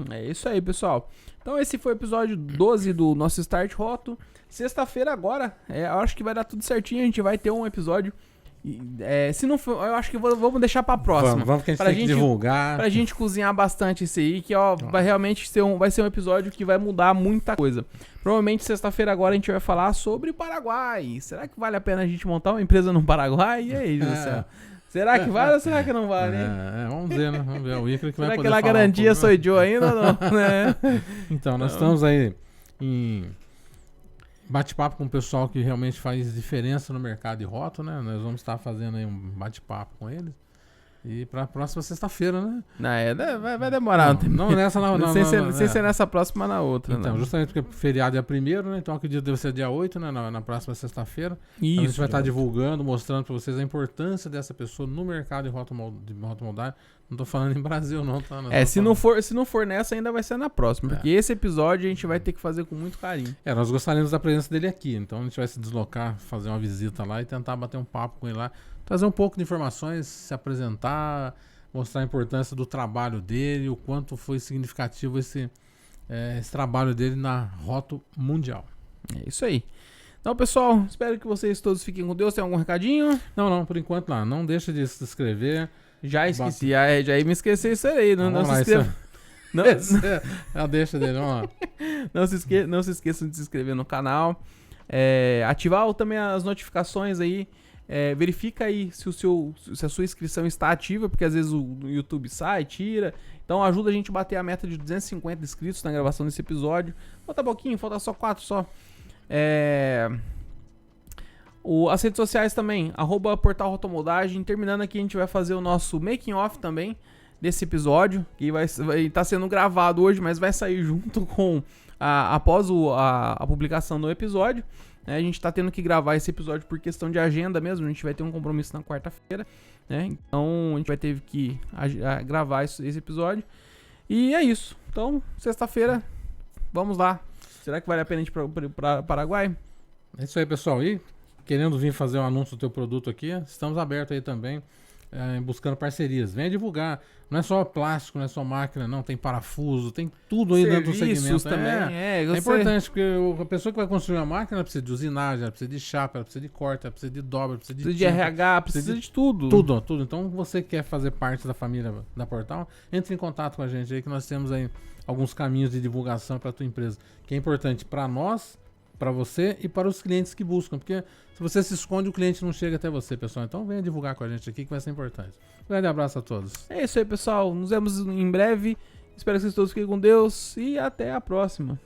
É isso aí, pessoal. Então esse foi o episódio 12 do nosso Start Roto. Sexta-feira agora, eu acho que vai dar tudo certinho. A gente vai ter um episódio. Se não for, eu acho que vamos deixar pra próxima. Vamos que a gente tem que divulgar. Pra gente cozinhar bastante isso aí, que vai realmente vai ser um episódio que vai mudar muita coisa. Provavelmente sexta-feira agora a gente vai falar sobre Paraguai. Será que vale a pena a gente montar uma empresa no Paraguai? E aí, José? Será que vale ou será que não vale, hein? Vamos ver, né? Vamos ver. O Icaro que vai poder falar. Será que aquela garantia sou eu ainda ou não? Né? Então, nós estamos aí em bate-papo com o pessoal que realmente faz diferença no mercado de roto, né? Nós vamos estar fazendo aí um bate-papo com eles. E para a próxima sexta-feira, né? Vai demorar. Não nessa, não. Sem ser nessa próxima, na outra. Então, justamente porque o feriado é 1º, né? Então acredito que deve ser dia 8, né? Na próxima sexta-feira. Isso. A gente vai estar divulgando, mostrando para vocês a importância dessa pessoa no mercado de rotomoldagem. Não tô falando em Brasil, não, tá? Se não for nessa, ainda vai ser na próxima. Porque esse episódio a gente vai ter que fazer com muito carinho. Nós gostaríamos da presença dele aqui. Então a gente vai se deslocar, fazer uma visita lá e tentar bater um papo com ele lá. Trazer um pouco de informações, se apresentar, mostrar a importância do trabalho dele, o quanto foi significativo esse trabalho dele na Roto Mundial. É isso aí. Então, pessoal, espero que vocês todos fiquem com Deus. Tem algum recadinho? Não, por enquanto não. Não deixa de se inscrever. Já esqueci, já ia me esquecer isso aí. Não se inscreva. Deixa dele, vamos lá. Não se esqueçam de se inscrever no canal. Ativar também as notificações aí. Verifica aí se a sua inscrição está ativa, porque às vezes o YouTube sai, tira. Então ajuda a gente a bater a meta de 250 inscritos na gravação desse episódio. Falta pouquinho, falta só 4 só. As redes sociais também, @Portal Rotomoldagem. Terminando aqui, a gente vai fazer o nosso making off também desse episódio, que vai estar sendo gravado hoje, mas vai sair junto com após a publicação do episódio. né? A gente tá tendo que gravar esse episódio por questão de agenda mesmo. A gente vai ter um compromisso na quarta-feira, né? Então a gente vai ter que gravar esse episódio. E é isso. Então, sexta-feira, vamos lá. Será que vale a pena a gente ir para Paraguai? É isso aí, pessoal. E querendo vir fazer um anúncio do teu produto aqui, estamos abertos aí também, buscando parcerias. Venha divulgar. Não é só plástico, não é só máquina, não. Tem parafuso, tem tudo aí dentro do segmento. Também. É importante, porque a pessoa que vai construir uma máquina, ela precisa de usinagem, ela precisa de chapa, ela precisa de corte, ela precisa de dobra, ela precisa de tinta, RH, precisa de tudo. Tudo. Então, você quer fazer parte da família da Portal, entre em contato com a gente aí, que nós temos aí alguns caminhos de divulgação para a tua empresa, que é importante para nós, para você e para os clientes que buscam, porque se você se esconde, o cliente não chega até você, pessoal. Então venha divulgar com a gente aqui, que vai ser importante. Um grande abraço a todos. É isso aí, pessoal. Nos vemos em breve. Espero que vocês todos fiquem com Deus e até a próxima.